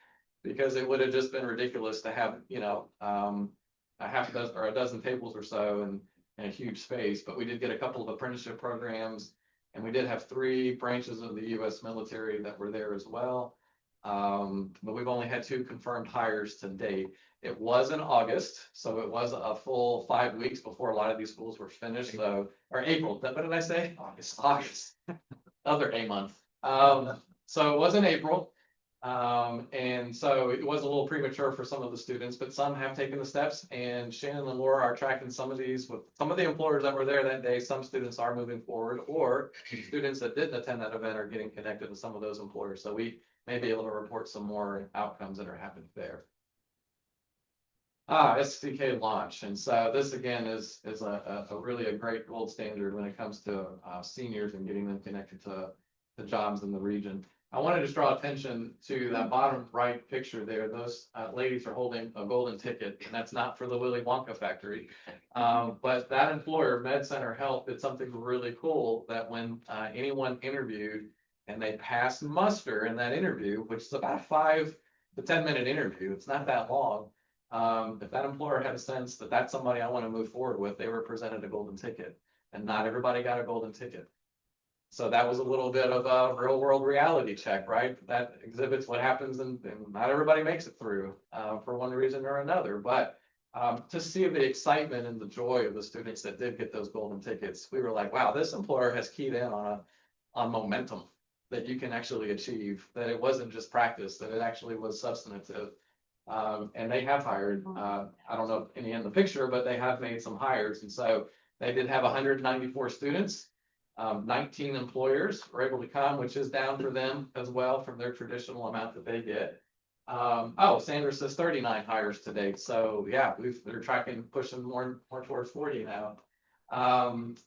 S4: because it would have just been ridiculous to have, a half a dozen or a dozen tables or so. And in a huge space, but we did get a couple of apprenticeship programs. And we did have 3 branches of the US military that were there as well. But we've only had 2 confirmed hires to date. It was in August, so it was a full 5 weeks before a lot of these schools were finished, so, or April, what did I say? August. Other A month. So it was in April. And so it was a little premature for some of the students, but some have taken the steps, and Shannon and Laura are tracking some of these with some of the employers that were there that day. Some students are moving forward, or students that didn't attend that event are getting connected with some of those employers. So we may be able to report some more outcomes that are happening there. SDK launch. And so this again is really a great gold standard when it comes to seniors and getting them connected to jobs in the region. I want to just draw attention to that bottom right picture there. Those ladies are holding a golden ticket, and that's not for the Willy Wonka factory. But that employer, Med Center Health, did something really cool that when anyone interviewed and they passed muster in that interview, which is about a 5 to 10 minute interview, it's not that long. If that employer had a sense that that's somebody I want to move forward with, they were presented a golden ticket, and not everybody got a golden ticket. So that was a little bit of a real world reality check, right? That exhibits what happens, and not everybody makes it through for one reason or another. But to see the excitement and the joy of the students that did get those golden tickets, we were like, wow, this employer has keyed in on momentum that you can actually achieve, that it wasn't just practice, that it actually was substantive. And they have hired, I don't know any in the picture, but they have made some hires. And so they did have 194 students. 19 employers were able to come, which is down for them as well from their traditional amount that they get. Sandra says 39 hires to date. So yeah, they're tracking, pushing more towards 40 now.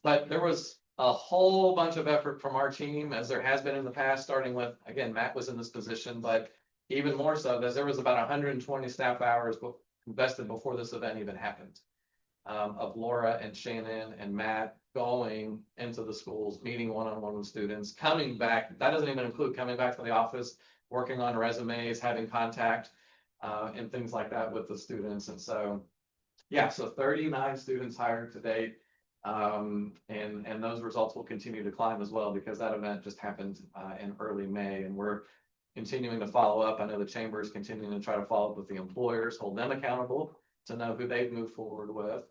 S4: But there was a whole bunch of effort from our team, as there has been in the past, starting with, again, Matt was in this position, but even more so, as there was about 120 staff hours invested before this event even happened. Of Laura and Shannon and Matt going into the schools, meeting one-on-one with students, coming back. That doesn't even include coming back to the office, working on resumes, having contact, and things like that with the students. And so, yeah, so 39 students hired to date. And those results will continue to climb as well, because that event just happened in early May, and we're continuing to follow up. I know the chamber is continuing to try to follow up with the employers, hold them accountable to know who they've moved forward with.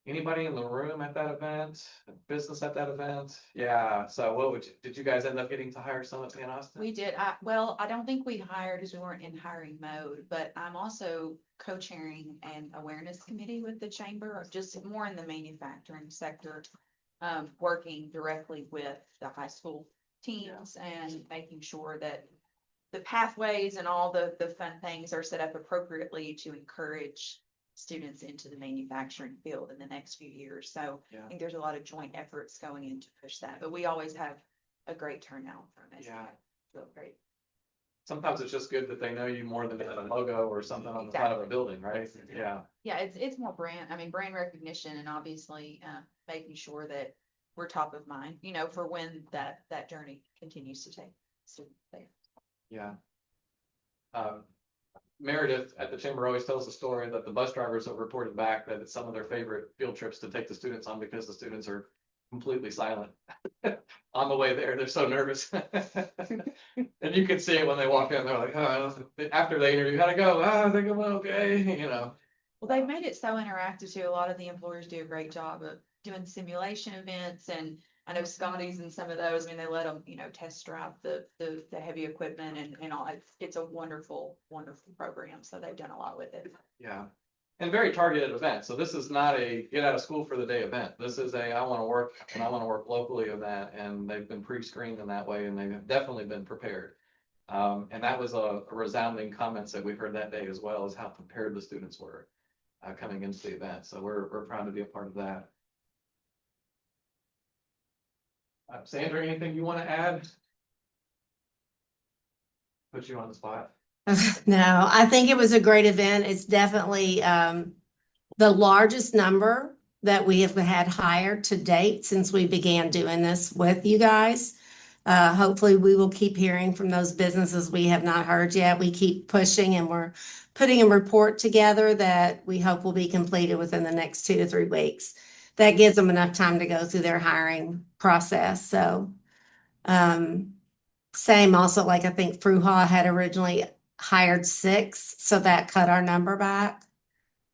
S4: Anybody in the room at that event, business at that event? Yeah. So did you guys end up getting to hire someone in Austin?
S12: We did. I don't think we hired because we weren't in hiring mode, but I'm also co-chairing an awareness committee with the chamber, just more in the manufacturing sector, working directly with the high school teams and making sure that the pathways and all the fun things are set up appropriately to encourage students into the manufacturing field in the next few years. So
S4: Yeah.
S12: I think there's a lot of joint efforts going in to push that, but we always have a great turnout from it.
S4: Yeah.
S12: So great.
S4: Sometimes it's just good that they know you more than a logo or something on the side of a building, right? Yeah.
S12: Yeah, it's more brand recognition, and obviously making sure that we're top of mind, for when that journey continues to take students there.
S4: Yeah. Meredith at the chamber always tells the story that the bus drivers have reported back that it's some of their favorite field trips to take the students on, because the students are completely silent on the way there. They're so nervous. And you can see it when they walk in. They're like, oh, after they interview, how'd it go? I think I'm okay,
S12: Well, they've made it so interactive too. A lot of the employers do a great job of doing simulation events, and I know Scotty's and some of those. I mean, they let them, test drive the heavy equipment and all. It's a wonderful, wonderful program. So they've done a lot with it.
S4: Yeah. And very targeted event. So this is not a get out of school for the day event. This is I want to work, and I want to work locally event. And they've been pre-screened in that way, and they've definitely been prepared. And that was a resounding comments that we heard that day as well, as how prepared the students were coming into the event. So we're proud to be a part of that. Sandra, anything you want to add? Put you on the spot.
S13: No, I think it was a great event. It's definitely the largest number that we have had hired to date since we began doing this with you guys. Hopefully we will keep hearing from those businesses we have not heard yet. We keep pushing and we're putting a report together that we hope will be completed within the next 2 to 3 weeks. That gives them enough time to go through their hiring process. So, same also, like I think Fruha had originally hired 6, so that cut our number back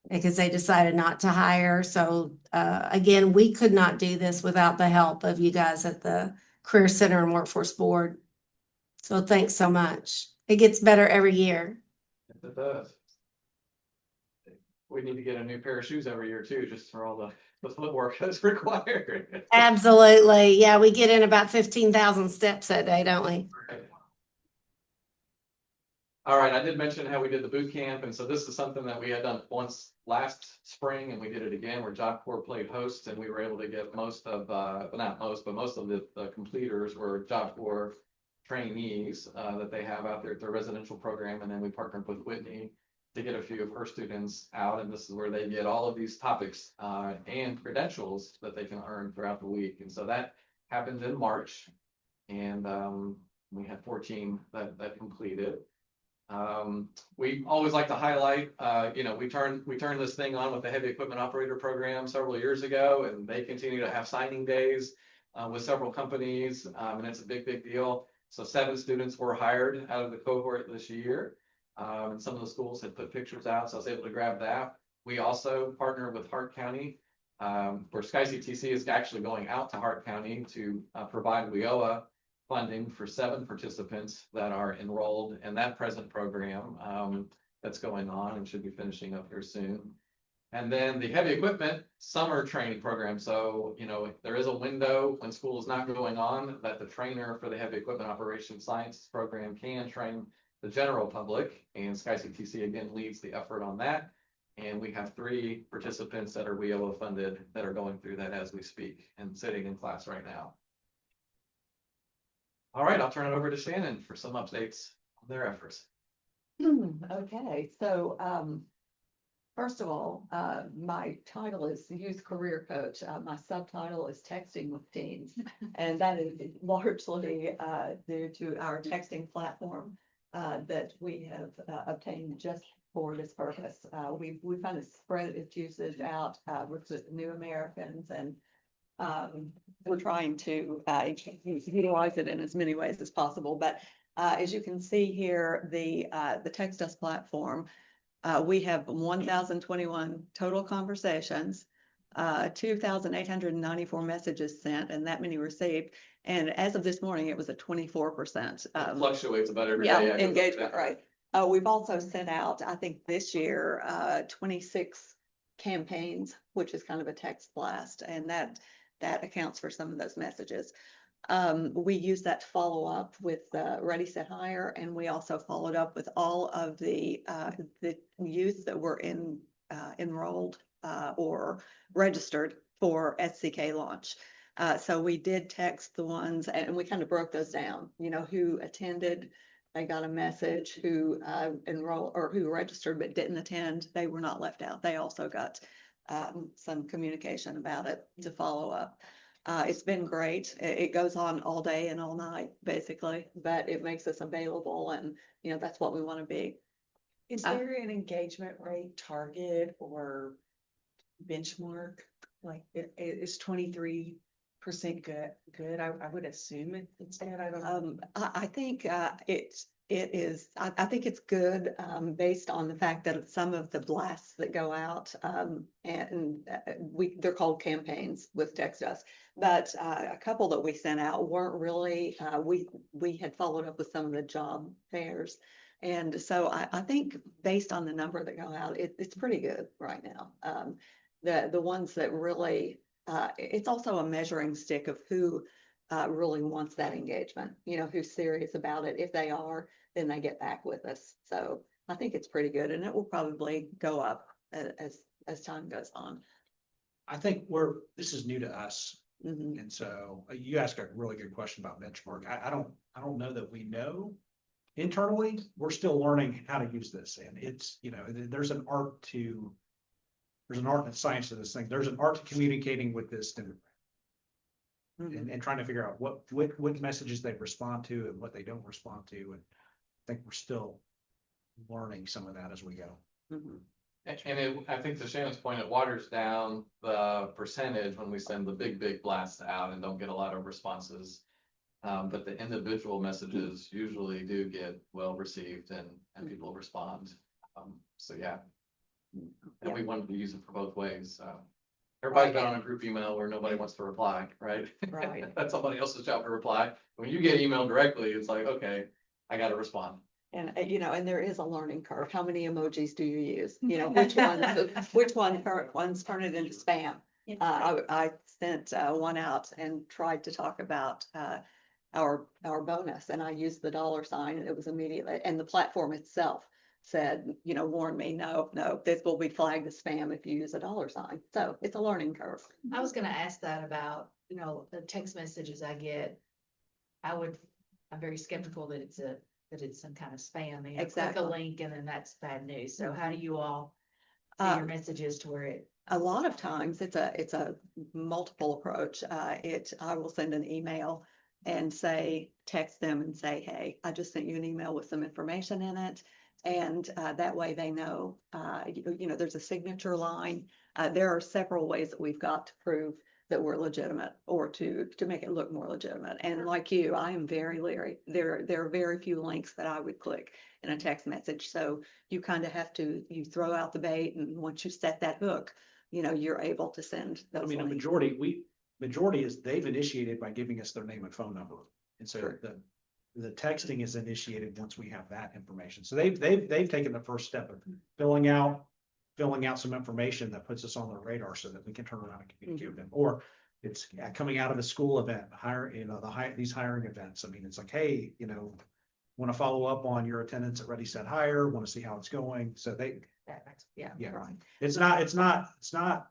S13: because they decided not to hire. So, again, we could not do this without the help of you guys at the Career Center and Workforce Board. So thanks so much. It gets better every year.
S4: It does. We need to get a new pair of shoes every year too, just for all the footwork that's required.
S13: Absolutely. Yeah, we get in about 15,000 steps that day, don't we?
S4: All right, I did mention how we did the boot camp, and so this is something that we had done once last spring, and we did it again where Job Corps played host, and we were able to get most of, not most, but most of the completers were Job Corps trainees that they have out there at their residential program, and then we partnered with Whitney to get a few of her students out, and this is where they get all of these topics and credentials that they can earn throughout the week, and so that happened in March, and we had 14 that completed. We always like to highlight, we turned this thing on with the heavy equipment operator program several years ago, and they continue to have signing days with several companies, and it's a big deal. So 7 students were hired out of the cohort this year, and some of the schools had put pictures out, so I was able to grab that. We also partnered with Hart County, where SkyCTC is actually going out to Hart County to provide WIOA funding for 7 participants that are enrolled in that present program that's going on and should be finishing up here soon. And then the heavy equipment summer training program. So, there is a window when school is not going on that the trainer for the heavy equipment operations science program can train the general public, and SkyCTC again leads the effort on that. And we have 3 participants that are WIOA funded that are going through that as we speak and sitting in class right now. All right, I'll turn it over to Shannon for some updates on their efforts.
S14: Okay, so first of all, my title is Youth Career Coach. My subtitle is Texting with Teens, and that is largely due to our texting platform that we have obtained just for this purpose. We kind of spread its usage out with the new Americans, and we're trying to utilize it in as many ways as possible. But as you can see here, the Text Us platform, we have 1,021 total conversations, 2,894 messages sent, and that many received. And as of this morning, it was at 24%.
S4: It fluctuates about every
S14: Yeah,
S4: day.
S14: engagement, right. We've also sent out, I think this year, 26 campaigns, which is kind of a text blast, and that accounts for some of those messages. We use that to follow up with Ready, Set, Hire, and we also followed up with all of the youth that were enrolled or registered for SCK launch. So we did text the ones, and we kind of broke those down, who attended, they got a message, who enrolled or who registered but didn't attend, they were not left out. They also got some communication about it to follow up. It's been great. It goes on all day and all night, basically, but it makes us available, and that's what we want to be.
S5: Is there an engagement rate target or benchmark? Like, is 23% good? I would assume it's good. I don't know.
S14: I think it is. I think it's good based on the fact that some of the blasts that go out, and they're called campaigns with Text Us, but a couple that we sent out weren't really. We had followed up with some of the job fairs, and so I think based on the number that go out, it's pretty good right now. The ones that really, it's also a measuring stick of who really wants that engagement. Who's serious about it. If they are, then they get back with us. So I think it's pretty good, and it will probably go up as time goes on.
S9: I think this is new to us.
S14: Mhm.
S9: And so you asked a really good question about benchmark. I don't know that we know internally. We're still learning how to use this, and it's, there's an art and science to this thing. There's an art to communicating with this and trying to figure out what messages they respond to and what they don't respond to. And I think we're still learning some of that as we go.
S14: Mhm.
S4: I think to Shannon's point, it waters down the percentage when we send the big blast out and don't get a lot of responses. But the individual messages usually do get well received and people respond. So yeah. And we wanted to use it for both ways, so. Everybody's been on a group email where nobody wants to reply, right?
S14: Right.
S4: That's somebody else's job to reply. When you get emailed directly, it's like, okay, I gotta respond.
S14: And, and there is a learning curve. How many emojis do you use? Which current ones turn it into spam? I sent one out and tried to talk about our bonus, and I used the $, and it was immediately, and the platform itself said, warn me, no, this will be flagged as spam if you use a $. So it's a learning curve.
S6: I was gonna ask that about, the text messages I get. I'm very skeptical that it's some kind of spam. Click
S14: Exactly.
S6: a link and then that's bad news. So how do you all do your messages to where it?
S14: A lot of times it's a multiple approach. I will send an email and text them and say, hey, I just sent you an email with some information in it. And that way they know, there's a signature line. There are several ways that we've got to prove that we're legitimate or to make it look more legitimate. And like you, I am very leery. There are very few links that I would click in a text message. So you kind of have to, you throw out the bait, and once you set that hook, you're able to send those
S9: I mean, a
S14: links.
S9: majority is they've initiated by giving us their name and phone number. And so
S14: Sure.
S9: the texting is initiated once we have that information. So they've taken the first step of filling out some information that puts us on their radar so that we can turn around and communicate with them. Or it's coming out of a school event, these hiring events. I mean, it's like, hey, want to follow up on your attendance at Ready Set Hire, want to see how it's going. So
S6: Yeah.
S14: Right.
S9: it's not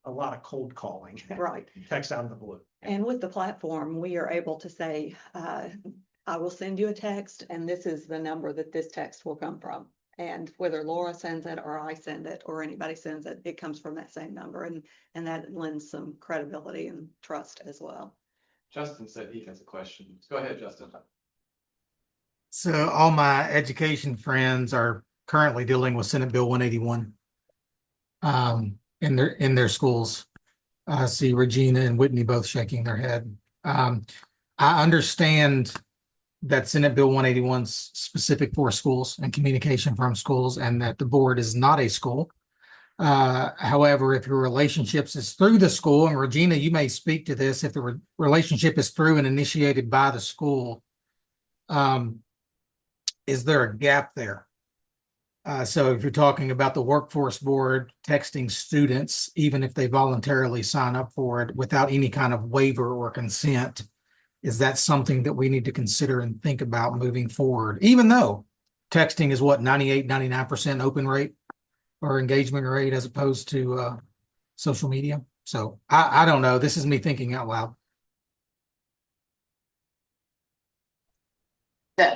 S9: a lot of cold calling.
S14: Right.
S9: Text out of the blue.
S14: And with the platform, we are able to say, I will send you a text, and this is the number that this text will come from. And whether Laura sends it or I send it or anybody sends it, it comes from that same number. And that lends some credibility and trust as well.
S4: Justin said he has a question. Go ahead, Justin.
S15: So all my education friends are currently dealing with Senate Bill 181 in their schools. I see Regina and Whitney both shaking their head. I understand that Senate Bill 181 is specific for schools and communication from schools, and that the board is not a school. However, if your relationships is through the school, and Regina, you may speak to this, if the relationship is through and initiated by the school, is there a gap there? So if you're talking about the workforce board texting students, even if they voluntarily sign up for it without any kind of waiver or consent, is that something that we need to consider and think about moving forward? Even though texting is 99% open rate or engagement rate as opposed to social media. So I don't know. This is me thinking out loud.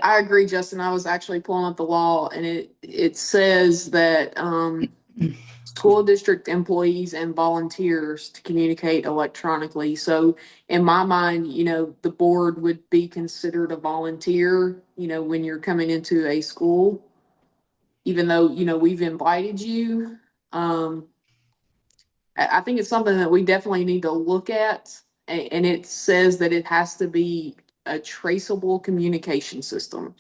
S16: I agree, Justin. I was actually pulling up the law, and it says that school district employees and volunteers to communicate electronically. So in my mind, the board would be considered a volunteer, when you're coming into a school, even though, we've invited you. I think it's something that we definitely need to look at, and it says that it has to be a traceable communication system.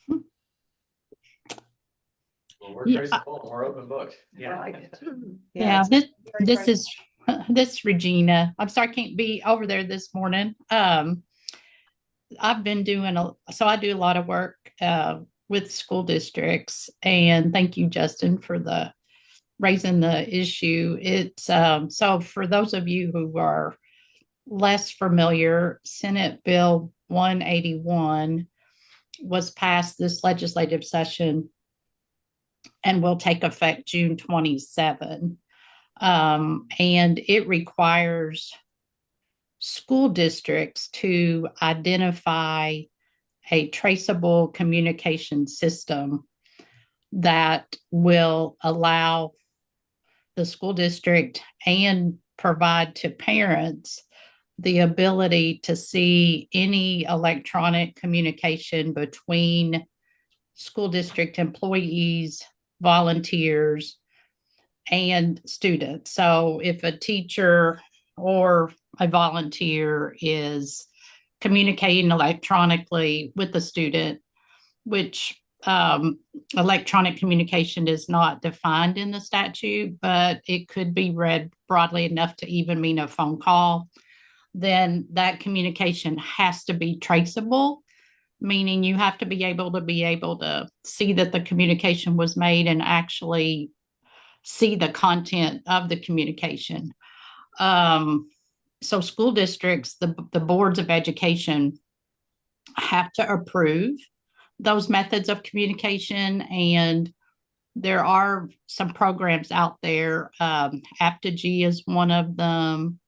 S4: Well, we're traceable, and we're open book.
S14: Yeah.
S17: This is Regina. I'm sorry I can't be over there this morning. I've been doing I do a lot of work with school districts, and thank you, Justin, for raising the issue. It's so for those of you who are less familiar, Senate Bill 181 was passed this legislative session and will take effect June 27. And it requires school districts to identify a traceable communication system that will allow the school district and provide to parents the ability to see any electronic communication between school district employees, volunteers, and students. So if a teacher or a volunteer is communicating electronically with the student, which electronic communication is not defined in the statute, but it could be read broadly enough to even mean a phone call, then that communication has to be traceable, meaning you have to be able to see that the communication was made and actually see the content of the communication. So school districts, the boards of education have to approve those methods of communication. And there are some programs out there. Aptigee is one of them.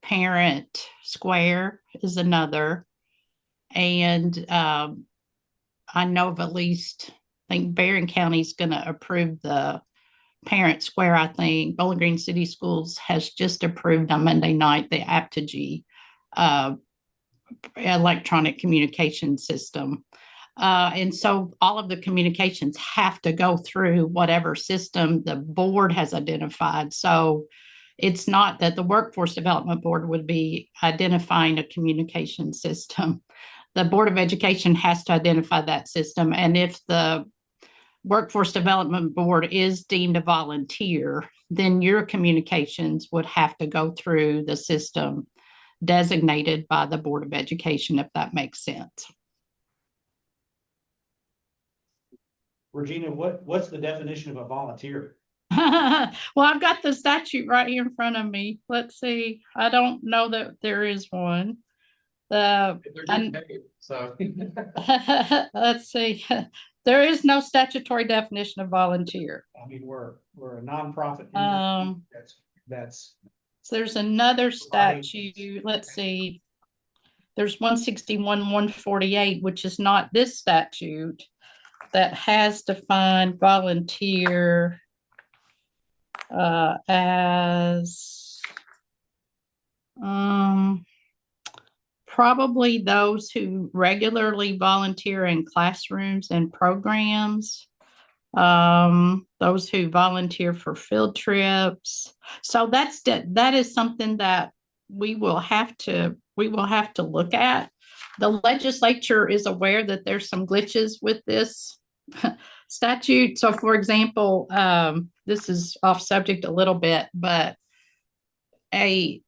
S17: Parent Square is another. And I know of at least, I think Barron County is going to approve the Parent Square. I think Bowling Green City Schools has just approved on Monday night the Aptigee electronic communication system. And so all of the communications have to go through whatever system the board has identified. So it's not that the Workforce Development Board would be identifying a communication system. The Board of Education has to identify that system. And if the Workforce Development Board is deemed a volunteer, then your communications would have to go through the system designated by the Board of Education, if that makes sense.
S9: Regina, what's the definition of a volunteer?
S17: Well, I've got the statute right here in front of me. Let's see. I don't know that there is one.
S4: They're getting paid, so.
S17: Let's see. There is no statutory definition of volunteer.
S9: I mean, we're a nonprofit. That's.
S17: So there's another statute. Let's see. There's 161-148, which is not this statute, that has defined volunteer as probably those who regularly volunteer in classrooms and programs, those who volunteer for field trips. So that is something that we will have to look at. The legislature is aware that there's some glitches with this statute. So for example, this is off subject a little bit, but a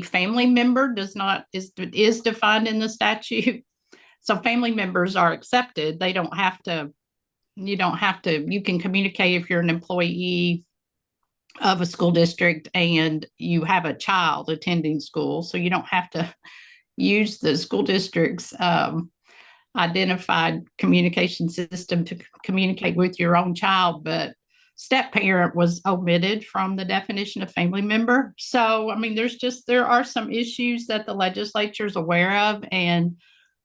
S17: family member is defined in the statute. So family members are accepted. You can communicate if you're an employee of a school district and you have a child attending school. So you don't have to use the school district's identified communication system to communicate with your own child, but step parent was omitted from the definition of family member. So, I mean, there are some issues that the legislature is aware of, and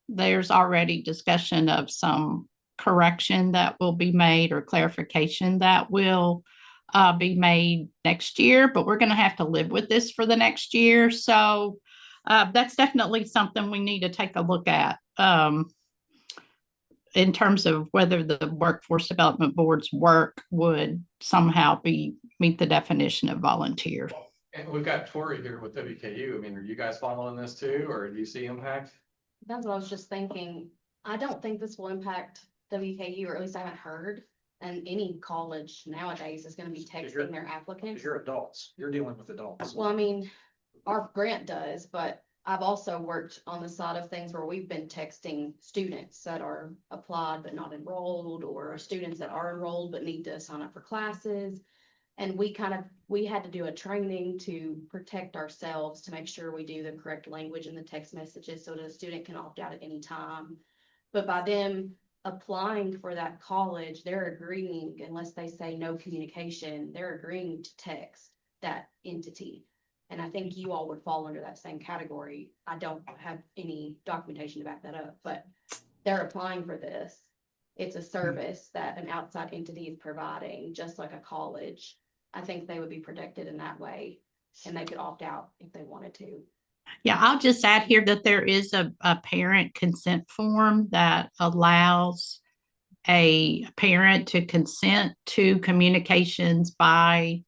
S17: there's already discussion of some correction that will be made or clarification that will be made next year, but we're going to have to live with this for the next year. So that's definitely something we need to take a look at in terms of whether the Workforce Development Board's work would somehow meet the definition of volunteer.
S4: And we've got Tori here with WKU. I mean, are you guys following this too, or do you see impact?
S3: That's what I was just thinking. I don't think this will impact WKU, or at least I haven't heard. And any college nowadays is going to be texting their applicants.
S9: You're adults. You're dealing with adults.
S3: Well, I mean, our grant does, but I've also worked on the side of things where we've been texting students that are applied but not enrolled, or students that are enrolled but need to sign up for classes. And we had to do a training to protect ourselves to make sure we do the correct language in the text messages so that a student can opt out at any time. But by them applying for that college, they're agreeing, unless they say no communication, they're agreeing to text that entity. And I think you all would fall under that same category. I don't have any documentation to back that up, but they're applying for this. It's a service that an outside entity is providing, just like a college. I think they would be protected in that way, and they could opt out if they wanted to.
S17: Yeah, I'll just add here that there is a parent consent form that allows a parent to consent to communications by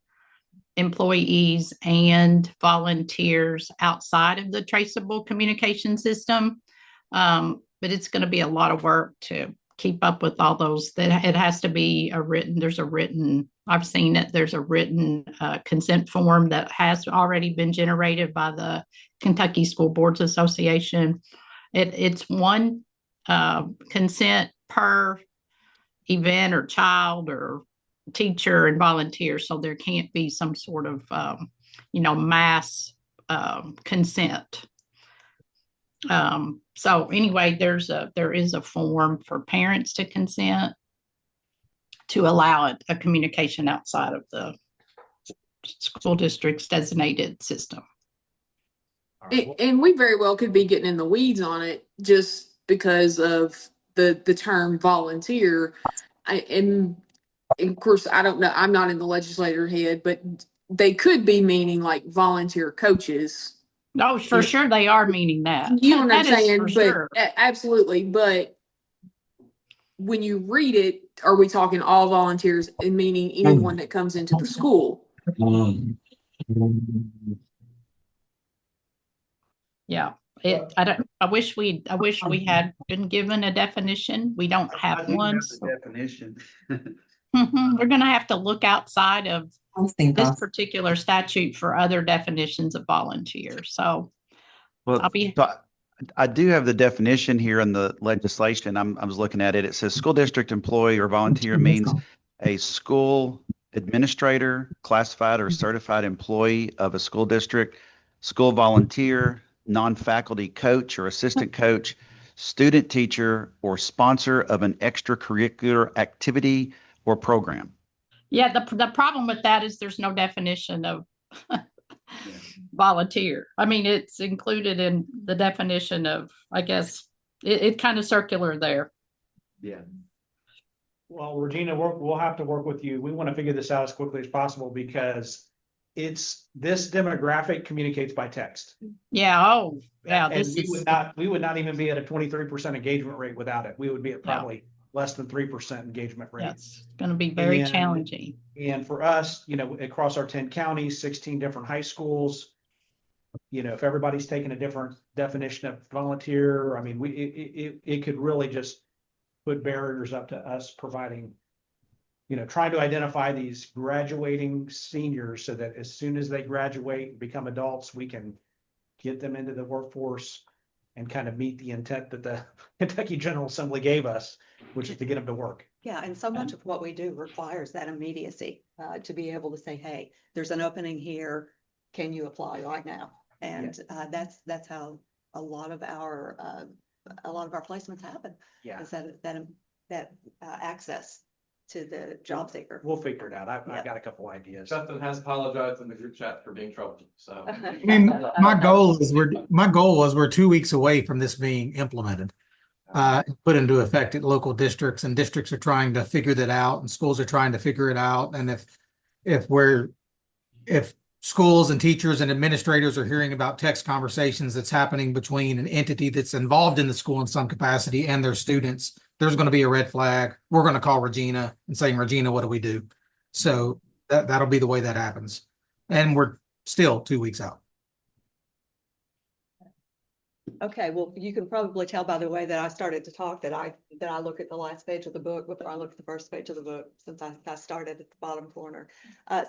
S17: employees and volunteers outside of the traceable communication system. But it's going to be a lot of work to keep up with all those. That it has to be I've seen it, there's a written consent form that has already been generated by the Kentucky School Boards Association. It's one consent per event or child or teacher and volunteer, so there can't be some sort of mass consent. So anyway, there is a form for parents to consent to allow a communication outside of the school district's designated system.
S16: And we very well could be getting in the weeds on it just because of the term volunteer. And of course, I don't know, I'm not in the legislator head, but they could be meaning like volunteer coaches.
S17: No, for sure they are meaning that.
S16: You know what I'm
S17: That is
S16: saying?
S17: for
S16: But
S17: sure.
S16: absolutely. But when you read it, are we talking all volunteers and meaning anyone that comes into the school?
S17: Yeah. I wish we had been given a definition. We don't have one.
S9: Definition.
S17: We're gonna have to look outside of
S8: think
S17: this
S8: also-
S17: particular statute for other definitions of volunteer. So
S18: Well,
S17: I'll be
S18: so I do have the definition here in the legislation. I was looking at it. It says school district employee or volunteer means a school administrator, classified or certified employee of a school district, school volunteer, non-faculty coach or assistant coach, student teacher, or sponsor of an extracurricular activity or program.
S17: Yeah, the problem with that is there's no definition of volunteer. I mean, it's included in the definition of, I guess, it kind of circular there.
S9: Yeah. Well, Regina, we'll have to work with you. We want to figure this out as quickly as possible because this demographic communicates by text.
S17: Yeah. Oh, yeah.
S9: And we would not even be at a 23% engagement rate without it. We would be at probably less than 3% engagement rate.
S17: That's going to be very
S9: And-
S17: challenging.
S9: And for us, across our 10 counties, 16 different high schools, if everybody's taking a different definition of volunteer, I mean, it could really just put barriers up to us providing, trying to identify these graduating seniors so that as soon as they graduate and become adults, we can get them into the workforce and kind of meet the intent that the Kentucky General Assembly gave us, which is to get them to work.
S14: Yeah, and so much of what we do requires that immediacy, to be able to say, hey, there's an opening here, can you apply right now? And that's how a lot of our placements happen.
S9: Yeah.
S14: Is that access to the job seeker.
S9: We'll figure it out. I've got a couple ideas.
S4: Justin has apologized in the group chat for being troubled, so.
S15: I mean, my goal was we're 2 weeks away from this being implemented, put into effect at local districts, and districts are trying to figure that out, and schools are trying to figure it out. And if schools and teachers and administrators are hearing about text conversations that's happening between an entity that's involved in the school in some capacity and their students, there's going to be a red flag. We're going to call Regina and saying, Regina, what do we do? So that'll be the way that happens. And we're still 2 weeks out.
S14: Okay, well, you can probably tell by the way that I started to talk that I look at the last page of the book before I look at the first page of the book, since I started at the bottom corner.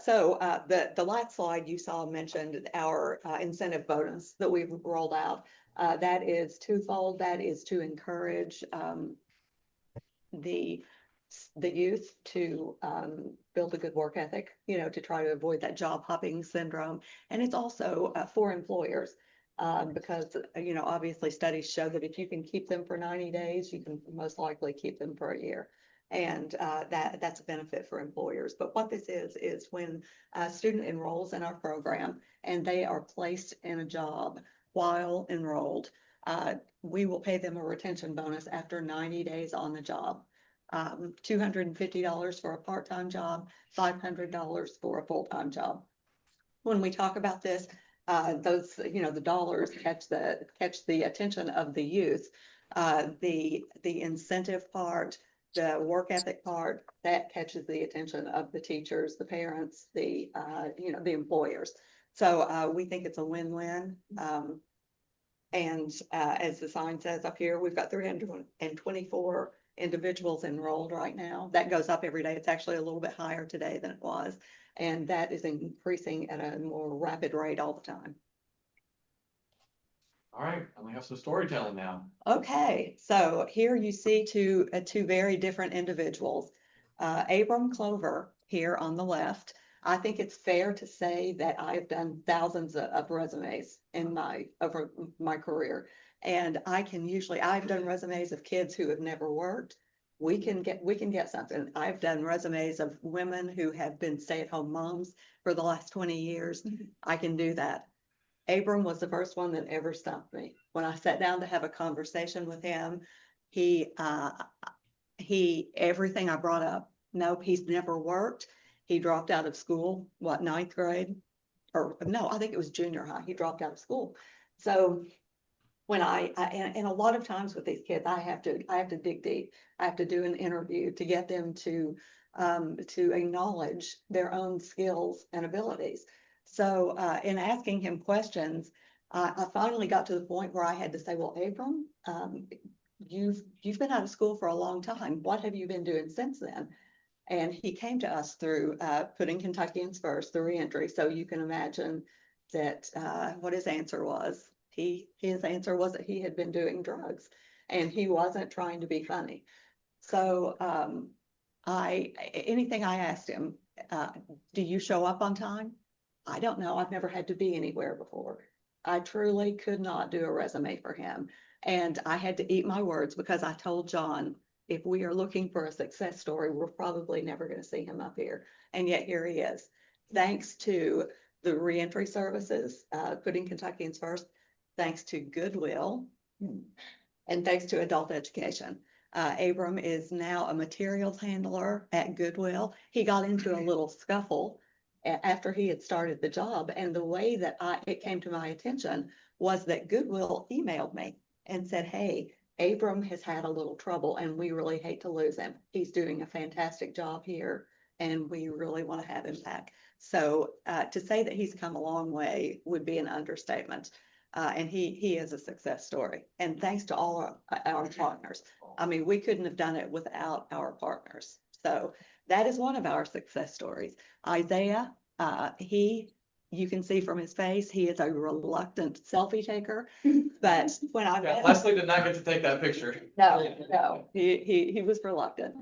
S14: So the last slide you saw mentioned our incentive bonus that we've rolled out. That is twofold. That is to encourage the youth to build a good work ethic, to try to avoid that job hopping syndrome. And it's also for employers. Because, obviously studies show that if you can keep them for 90 days, you can most likely keep them for a year. And that's a benefit for employers. But what this is when a student enrolls in our program and they are placed in a job while enrolled, we will pay them a retention bonus after 90 days on the job. $250 for a part-time job, $500 for a full-time job. When we talk about this, those, you know, the dollars catch the attention of the youth. The incentive part, the work ethic part, that catches the attention of the teachers, the parents, the, you know, the employers. So, we think it's a win-win. And as the sign says up here, we've got 324 individuals enrolled right now. That goes up every day. It's actually a little bit higher today than it was. And that is increasing at a more rapid rate all the time.
S4: All right, and we have some storytelling now.
S14: Okay, so here you see two very different individuals. Abram Clover here on the left. I think it's fair to say that I've done thousands of resumes over my career. And I've done resumes of kids who have never worked. We can get something. I've done resumes of women who have been stay-at-home moms for the last 20 years. I can do that. Abram was the first one that ever stumped me. When I sat down to have a conversation with him, everything I brought up, nope, he's never worked. He dropped out of school, ninth grade? Or no, I think it was junior high. He dropped out of school. So when and a lot of times with these kids, I have to dig deep. I have to do an interview to get them to acknowledge their own skills and abilities. So, in asking him questions, I finally got to the point where I had to say, well, Abram, you've been out of school for a long time. What have you been doing since then? And he came to us through putting Kentuckians First, the reentry. So you can imagine that what his answer was. His answer was that he had been doing drugs and he wasn't trying to be funny. So anything I asked him, do you show up on time? I don't know. I've never had to be anywhere before. I truly could not do a resume for him. And I had to eat my words because I told John, if we are looking for a success story, we're probably never going to see him up here. And yet here he is. Thanks to the reentry services, putting Kentuckians First, thanks to Goodwill, and thanks to adult education. Abram is now a materials handler at Goodwill. He got into a little scuffle after he had started the job. And the way that it came to my attention was that Goodwill emailed me and said, hey, Abram has had a little trouble and we really hate to lose him. He's doing a fantastic job here and we really want to have him back. So to say that he's come a long way would be an understatement. And he is a success story. And thanks to all our partners. I mean, we couldn't have done it without our partners. So that is one of our success stories. Isaiah, you can see from his face, he is a reluctant selfie taker, but when I met
S4: Leslie did not get to take that picture.
S14: No, he was reluctant.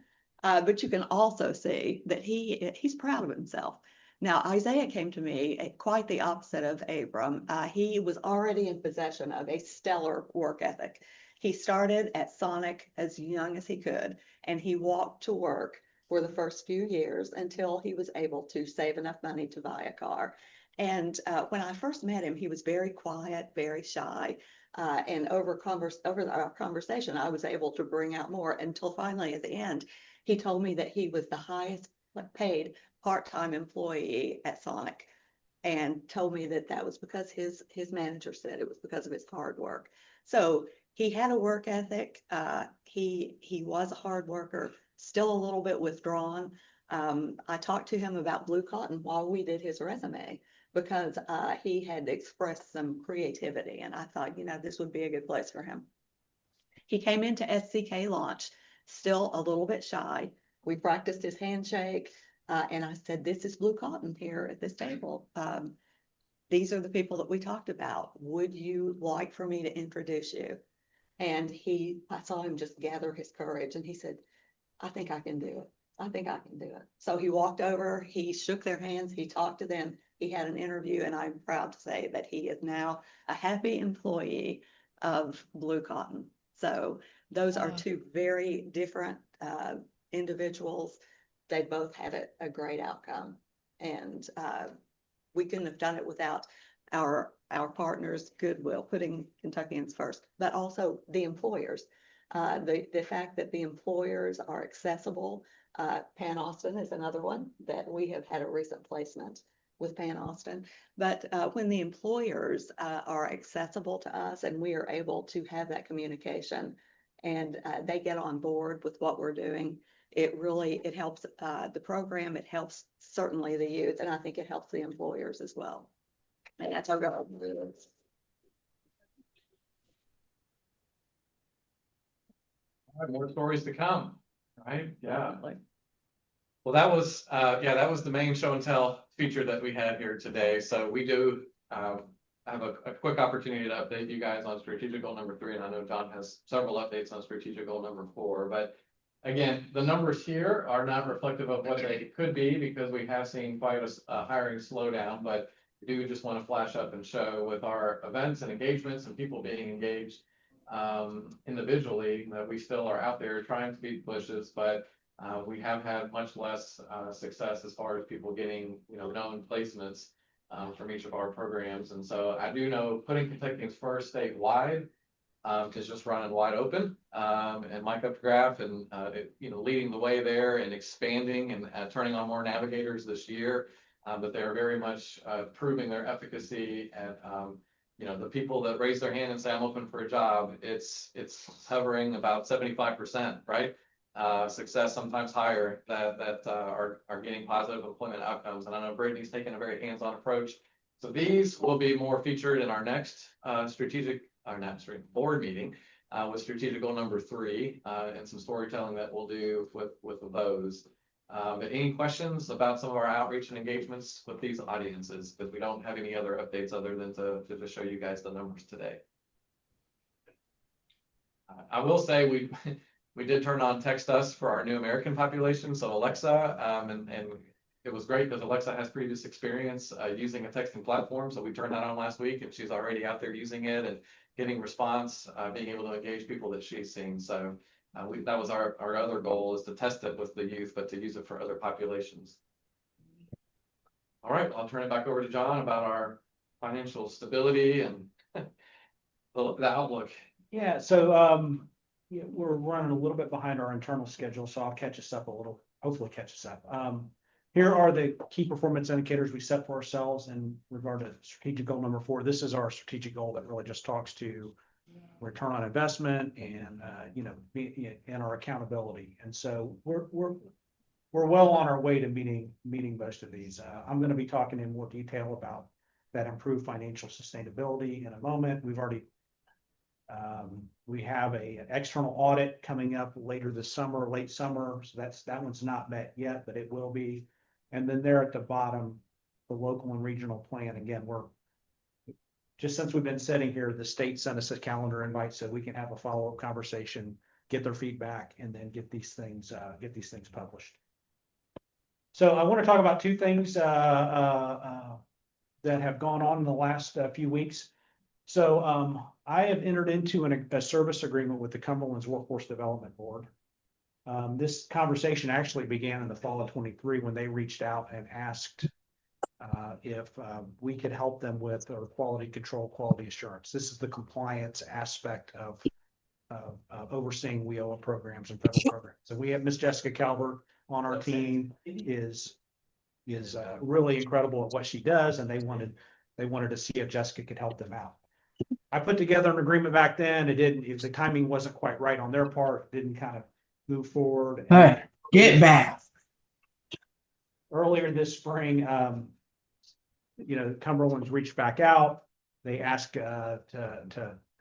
S14: But you can also see that he's proud of himself. Now, Isaiah came to me quite the opposite of Abram. He was already in possession of a stellar work ethic. He started at Sonic as young as he could, and he walked to work for the first few years until he was able to save enough money to buy a car. And when I first met him, he was very quiet, very shy. And over our conversation, I was able to bring out more until finally at the end, he told me that he was the highest paid part-time employee at Sonic and told me that that was because his manager said it was because of his hard work. So he had a work ethic. He was a hard worker, still a little bit withdrawn. I talked to him about Blue Cotton while we did his resume because he had expressed some creativity and I thought, this would be a good place for him. He came into SCK launch, still a little bit shy. We practiced his handshake and I said, this is Blue Cotton here at this table. These are the people that we talked about. Would you like for me to introduce you? And I saw him just gather his courage and he said, I think I can do it. I think I can do it. So he walked over, he shook their hands, he talked to them, he had an interview, and I'm proud to say that he is now a happy employee of Blue Cotton. So those are two very different individuals. They both had a great outcome. And we couldn't have done it without our partners, Goodwill, putting Kentuckians First, but also the employers. The fact that the employers are accessible. Pan Austin is another one that we have had a recent placement with Pan Austin. But when the employers are accessible to us and we are able to have that communication and they get on board with what we're doing, it helps the program, it helps certainly the youth, and I think it helps the employers as well. And that's our goal.
S4: All right, more stories to come, right? Yeah. Well, that was, that was the main show and tell feature that we had here today. So we do have a quick opportunity to update you guys on strategic goal number 3. And I know John has several updates on strategic goal number 4. But again, the numbers here are not reflective of what they could be because we have seen quite a hiring slowdown. But we do just want to flash up and show with our events and engagements and people being engaged individually that we still are out there trying to beat bushes, but we have had much less success as far as people getting, known placements from each of our programs. And so I do know putting Kentuckians First statewide is just running wide open. And Mike Updegraff and, leading the way there and expanding and turning on more navigators this year. But they're very much proving their efficacy at, the people that raise their hand and say, I'm open for a job, it's hovering about 75%, right? Success, sometimes higher, that are getting positive employment outcomes. And I know Brittany's taken a very hands-on approach. So these will be more featured in our next board meeting with strategic goal number 3 and some storytelling that we'll do with those. But any questions about some of our outreach and engagements with these audiences? Because we don't have any other updates other than to just show you guys the numbers today. I will say we did turn on Text Us for our new American population. So Alexa, and it was great because Alexa has previous experience using a texting platform. So we turned that on last week and she's already out there using it and getting response, being able to engage people that she's seen. So that was our other goal, is to test it with the youth, but to use it for other populations. All right, I'll turn it back over to John about our financial stability and the outlook.
S9: Yeah, so we're running a little bit behind our internal schedule, so I'll catch us up a little, hopefully catch us up. Here are the key performance indicators we set for ourselves in regard to strategic goal number 4. This is our strategic goal that really just talks to return on investment and and our accountability. And so we're well on our way to meeting most of these. I'm going to be talking in more detail about that improved financial sustainability in a moment. We have an external audit coming up later this summer, late summer. So that one's not met yet, but it will be. And then there at the bottom, the local and regional plan. Again, just since we've been sitting here, the state sent us a calendar invite so we can have a follow-up conversation, get their feedback, and then get these things published. So I want to talk about 2 things that have gone on in the last few weeks. So I have entered into a service agreement with the Cumberland's Workforce Development Board. This conversation actually began in the fall of 23 when they reached out and asked if we could help them with their quality control, quality assurance. This is the compliance aspect of overseeing WIOA programs and federal programs. So we have Miss Jessica Calvert on our team, is really incredible at what she does, and they wanted to see if Jessica could help them out. I put together an agreement back then. The timing wasn't quite right on their part. It didn't kind of move forward.
S15: Get back.
S9: Earlier this spring, Cumberland's reached back out. They asked for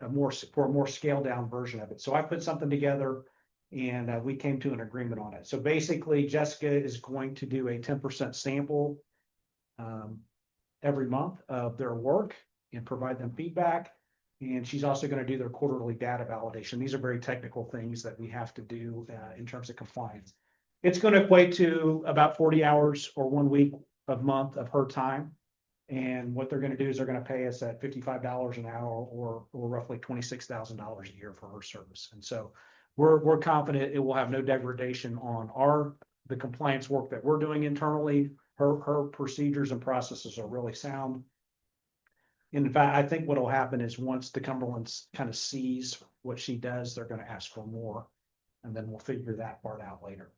S9: a more scaled down version of it. So I put something together and we came to an agreement on it. So basically Jessica is going to do a 10% sample every month of their work and provide them feedback. And she's also going to do their quarterly data validation. These are very technical things that we have to do in terms of compliance. It's going to equate to about 40 hours or 1 week of month of her time. And what they're going to do is they're going to pay us at $55 an hour or roughly $26,000 a year for her service. And so we're confident it will have no degradation on the compliance work that we're doing internally. Her procedures and processes are really sound. In fact, I think what will happen is once the Cumberland's kind of sees what she does, they're going to ask for more, and then we'll figure that part out later.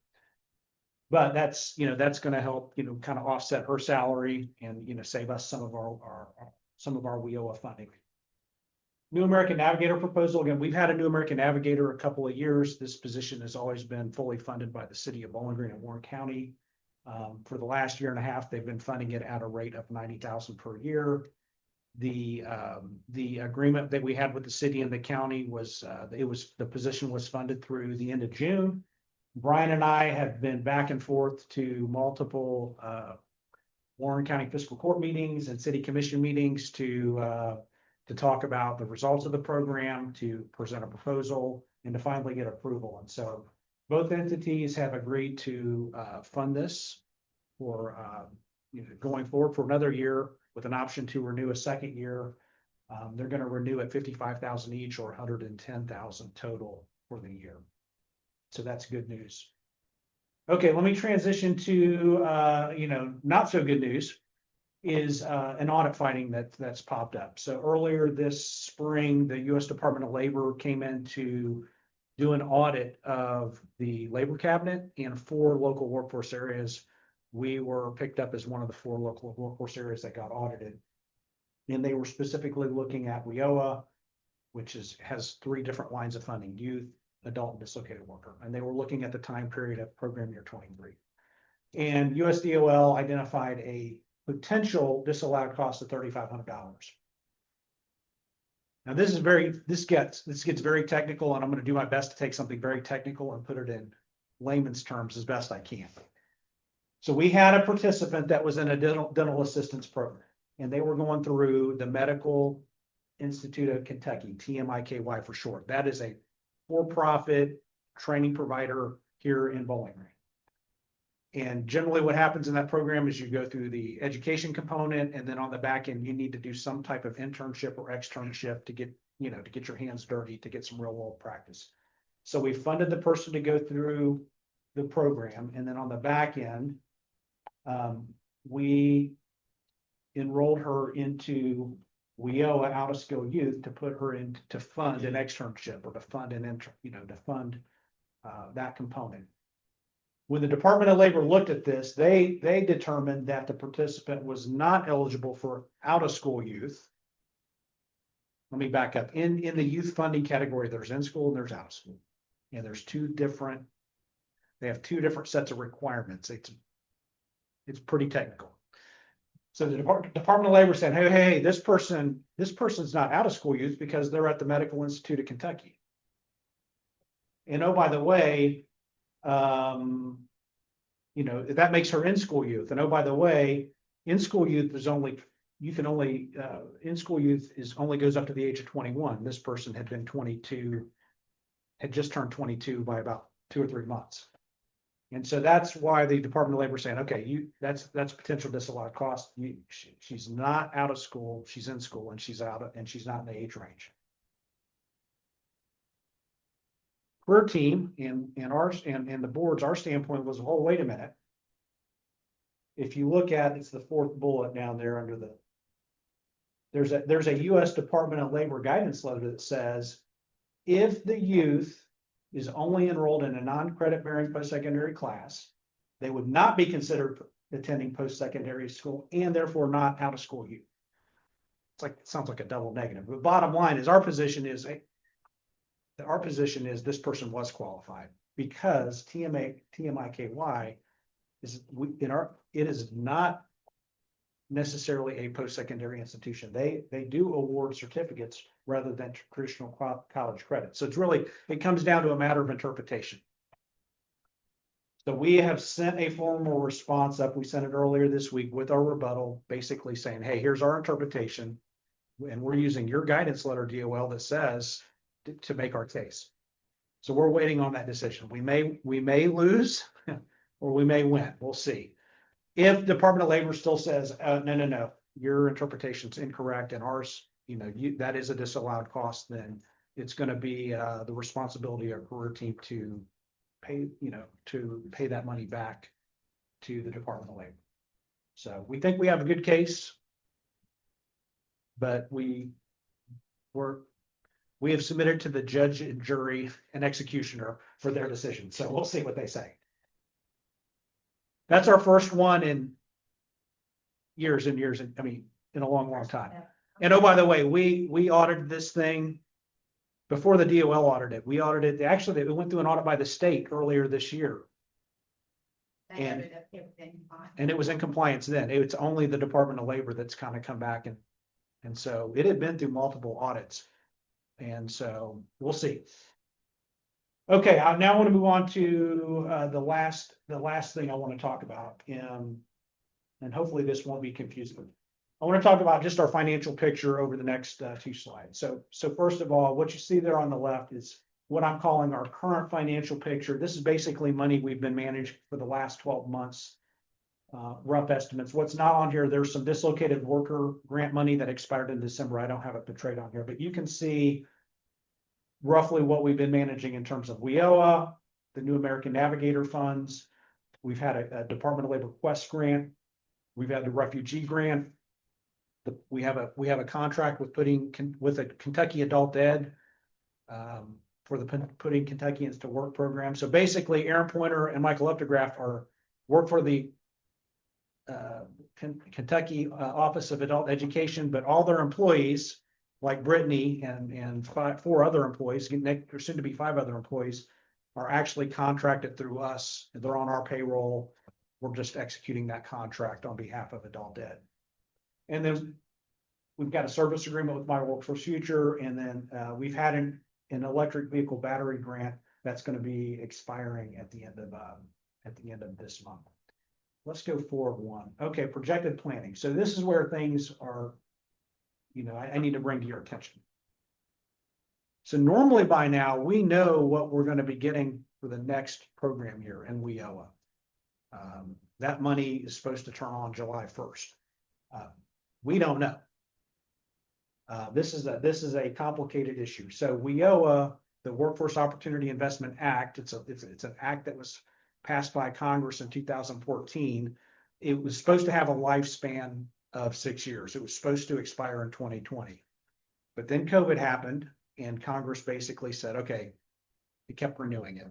S9: But that's, that's gonna help, kind of offset her salary and, save us some of some of our WIOA funding. New American Navigator proposal, again, we've had a New American Navigator a couple of years. This position has always been fully funded by the city of Bowling Green and Warren County. For the last year and a half, they've been funding it at a rate of $90,000 per year. The agreement that we had with the city and the county was, the position was funded through the end of June. Brian and I have been back and forth to multiple Warren County Fiscal Court meetings and city commission meetings to talk about the results of the program, to present a proposal, and to finally get approval. And so both entities have agreed to fund this for going forward for another year with an option to renew a second year. They're going to renew at $55,000 each, or $110,000 total for the year. So that's good news. Okay, let me transition to not so good news is an audit finding that's popped up. So earlier this spring, the U.S. Department of Labor came in to do an audit of the labor cabinet in 4 local workforce areas. We were picked up as one of the 4 local workforce areas that got audited. And they were specifically looking at WIOA, which has 3 different lines of funding: youth, adult, and dislocated worker. And they were looking at the time period of program year 23. And USDOL identified a potential disallowed cost of $3,500. Now this gets very technical, and I'm going to do my best to take something very technical and put it in layman's terms as best I can. So we had a participant that was in a dental assistance program, and they were going through the Medical Institute of Kentucky, TMIKY for short. That is a for-profit training provider here in Bowling Green. And generally what happens in that program is you go through the education component, and then on the back end, you need to do some type of internship or externship to get your hands dirty, to get some real world practice. So we funded the person to go through the program. And then on the back end, we enrolled her into WIOA out of skill youth to put her in to fund an externship, or to fund that component. When the Department of Labor looked at this, they determined that the participant was not eligible for out of school youth. Let me back up. In the youth funding category, there's in school and there's out of school. And there's they have 2 different sets of requirements. It's pretty technical. So the Department of Labor said, hey, this person's not out of school youth because they're at the Medical Institute of Kentucky. And oh, by the way, that makes her in school youth. And oh, by the way, in school youth is only in school youth only goes up to the age of 21. This person had been 22, had just turned 22 by about 2 or 3 months. And so that's why the Department of Labor is saying, okay, that's potential disallowed cost. She's not out of school, she's in school, and she's not in the age range. Career team and the boards, our standpoint was, oh, wait a minute. If you look at, it's the 4th bullet down there under there's a U.S. Department of Labor guidance letter that says, if the youth is only enrolled in a non-credit bearing post-secondary class, they would not be considered attending post-secondary school, and therefore not out of school youth. It sounds like a double negative, but bottom line is our position is this person was qualified because TMIKY it is not necessarily a post-secondary institution. They do award certificates rather than traditional college credit. So it comes down to a matter of interpretation. So we have sent a formal response up. We sent it earlier this week with our rebuttal, basically saying, hey, here's our interpretation. And we're using your guidance letter, DOL, that says to make our case. So we're waiting on that decision. We may lose or we may win. We'll see. If Department of Labor still says, no, your interpretation's incorrect and ours, that is a disallowed cost, then it's going to be the responsibility of career team to pay that money back to the Department of Labor. So we think we have a good case, but we have submitted to the judge and jury and executioner for their decision. So we'll see what they say. That's our first one in years and years, I mean, in a long, long time. And oh, by the way, we audited this thing before the DOL audited it. We audited, actually, it went through an audit by the state earlier this year. And it was in compliance then. It's only the Department of Labor that's kind of come back and so it had been through multiple audits. And so we'll see. Okay, I now want to move on to the last thing I want to talk about. And hopefully this won't be confusing. I want to talk about just our financial picture over the next 2 slides. So first of all, what you see there on the left is what I'm calling our current financial picture. This is basically money we've been managed for the last 12 months. Rough estimates. What's not on here, there's some dislocated worker grant money that expired in December. I don't have it portrayed on here, but you can see roughly what we've been managing in terms of WIOA, the New American Navigator funds. We've had a Department of Labor Quest grant. We've had the refugee grant. We have a contract with with a Kentucky Adult Ed for the Putting Kentuckians to Work program. So basically, Aaron Pointer and Michael Updegraft work for the Kentucky Office of Adult Education, but all their employees, like Brittany and 4 other employees, or soon to be 5 other employees, are actually contracted through us. They're on our payroll. We're just executing that contract on behalf of Adult Ed. And then we've got a service agreement with My Workforce Future, and then we've had an electric vehicle battery grant that's going to be expiring at the end of this month. Let's go forward one. Okay, projected planning. So this is where things are, I need to bring to your attention. So normally by now, we know what we're going to be getting for the next program year in WIOA. That money is supposed to turn on July 1st. We don't know. This is a complicated issue. So WIOA, the Workforce Opportunity Investment Act, it's an act that was passed by Congress in 2014. It was supposed to have a lifespan of 6 years. It was supposed to expire in 2020. But then COVID happened and Congress basically said, okay, it kept renewing it.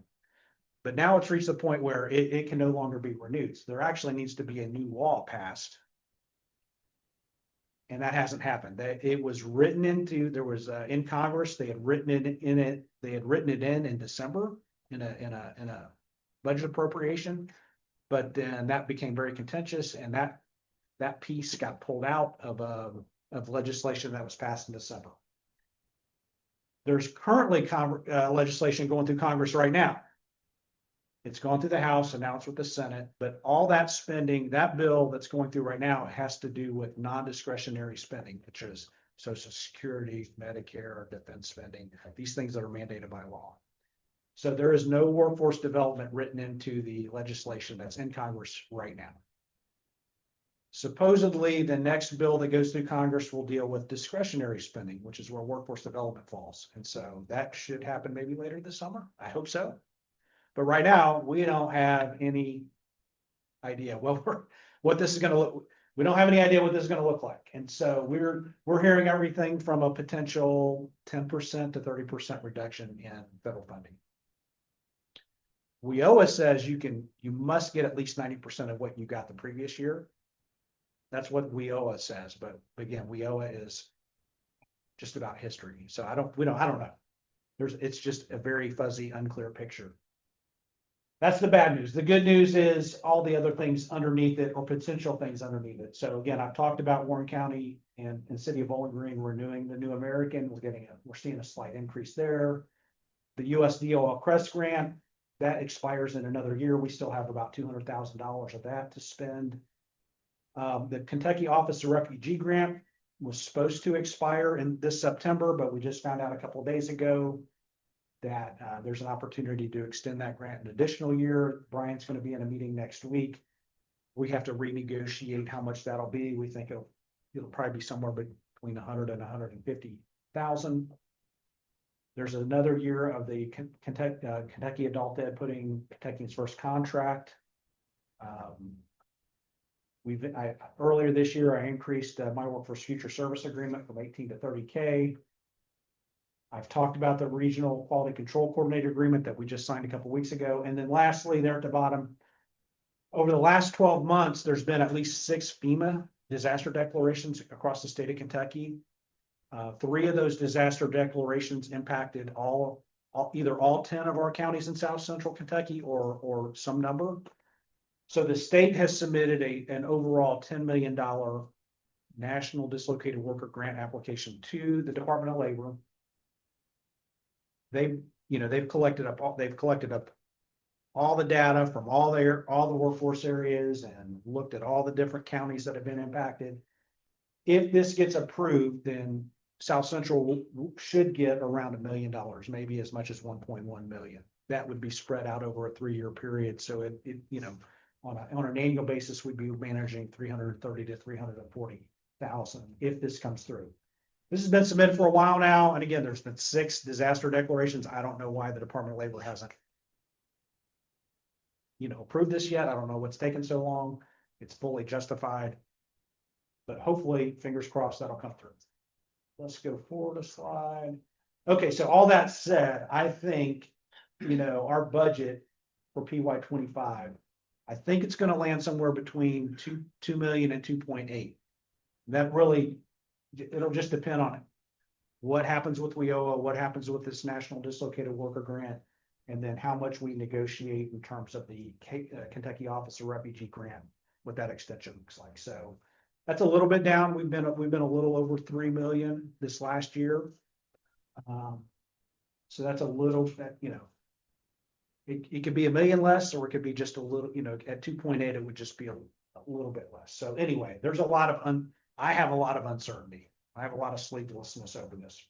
S9: But now it's reached the point where it can no longer be renewed. So there actually needs to be a new law passed. And that hasn't happened. It was written into, in Congress, they had written it in December in a budget appropriation, but then that became very contentious, and that piece got pulled out of legislation that was passed in December. There's currently legislation going through Congress right now. It's gone through the House and now it's with the Senate, but all that spending, that bill that's going through right now has to do with non-discretionary spending, which is Social Security, Medicare, defense spending, these things that are mandated by law. So there is no workforce development written into the legislation that's in Congress right now. Supposedly, the next bill that goes through Congress will deal with discretionary spending, which is where workforce development falls. And so that should happen maybe later this summer. I hope so. But right now, we don't have any idea what this is going to look. We don't have any idea what this is going to look like. And so we're hearing everything from a potential 10% to 30% reduction in federal funding. WIOA says you must get at least 90% of what you got the previous year. That's what WIOA says, but again, WIOA is just about history. So I don't know. It's just a very fuzzy, unclear picture. That's the bad news. The good news is all the other things underneath it, or potential things underneath it. So again, I've talked about Warren County and City of Bowling Green renewing the New American. We're seeing a slight increase there. The US DOL Crest grant, that expires in another year. We still have about $200,000 of that to spend. The Kentucky Office of Refugee grant was supposed to expire in this September, but we just found out a couple of days ago that there's an opportunity to extend that grant an additional year. Brian's going to be in a meeting next week. We have to renegotiate how much that'll be. We think it'll probably be somewhere between 100 and 150,000. There's another year of the Kentucky Adult Ed putting Kentucky's first contract. Earlier this year, I increased my Workforce Future service agreement from 18 to 30K. I've talked about the Regional Quality Control Coordinator agreement that we just signed a couple weeks ago. And then lastly, there at the bottom, over the last 12 months, there's been at least 6 FEMA disaster declarations across the state of Kentucky. 3 of those disaster declarations impacted either all 10 of our counties in South Central Kentucky or some number. So the state has submitted an overall $10 million National Dislocated Worker Grant application to the Department of Labor. They've collected up all the data from all the workforce areas and looked at all the different counties that have been impacted. If this gets approved, then South Central should get around $1 million, maybe as much as 1.1 million. That would be spread out over a 3-year period. So it on an annual basis, we'd be managing 330 to 340,000 if this comes through. This has been submitted for a while now, and again, there's been 6 disaster declarations. I don't know why the Department of Labor hasn't, approved this yet. I don't know what's taken so long. It's fully justified, but hopefully, fingers crossed, that'll come through. Let's go forward a slide. Okay, so all that said, I think, our budget for PY25, I think it's going to land somewhere between 2 million and 2.8. That really, it'll just depend on it. What happens with WIOA, what happens with this National Dislocated Worker Grant, and then how much we negotiate in terms of the Kentucky Office of Refugee Grant, what that extension looks like. So that's a little bit down. We've been a little over 3 million this last year. So that's a little, it could be $1 million less, or it could be just a little, at 2.8, it would just be a little bit less. So anyway, there's a lot of, I have a lot of uncertainty. I have a lot of sleeplessness over this.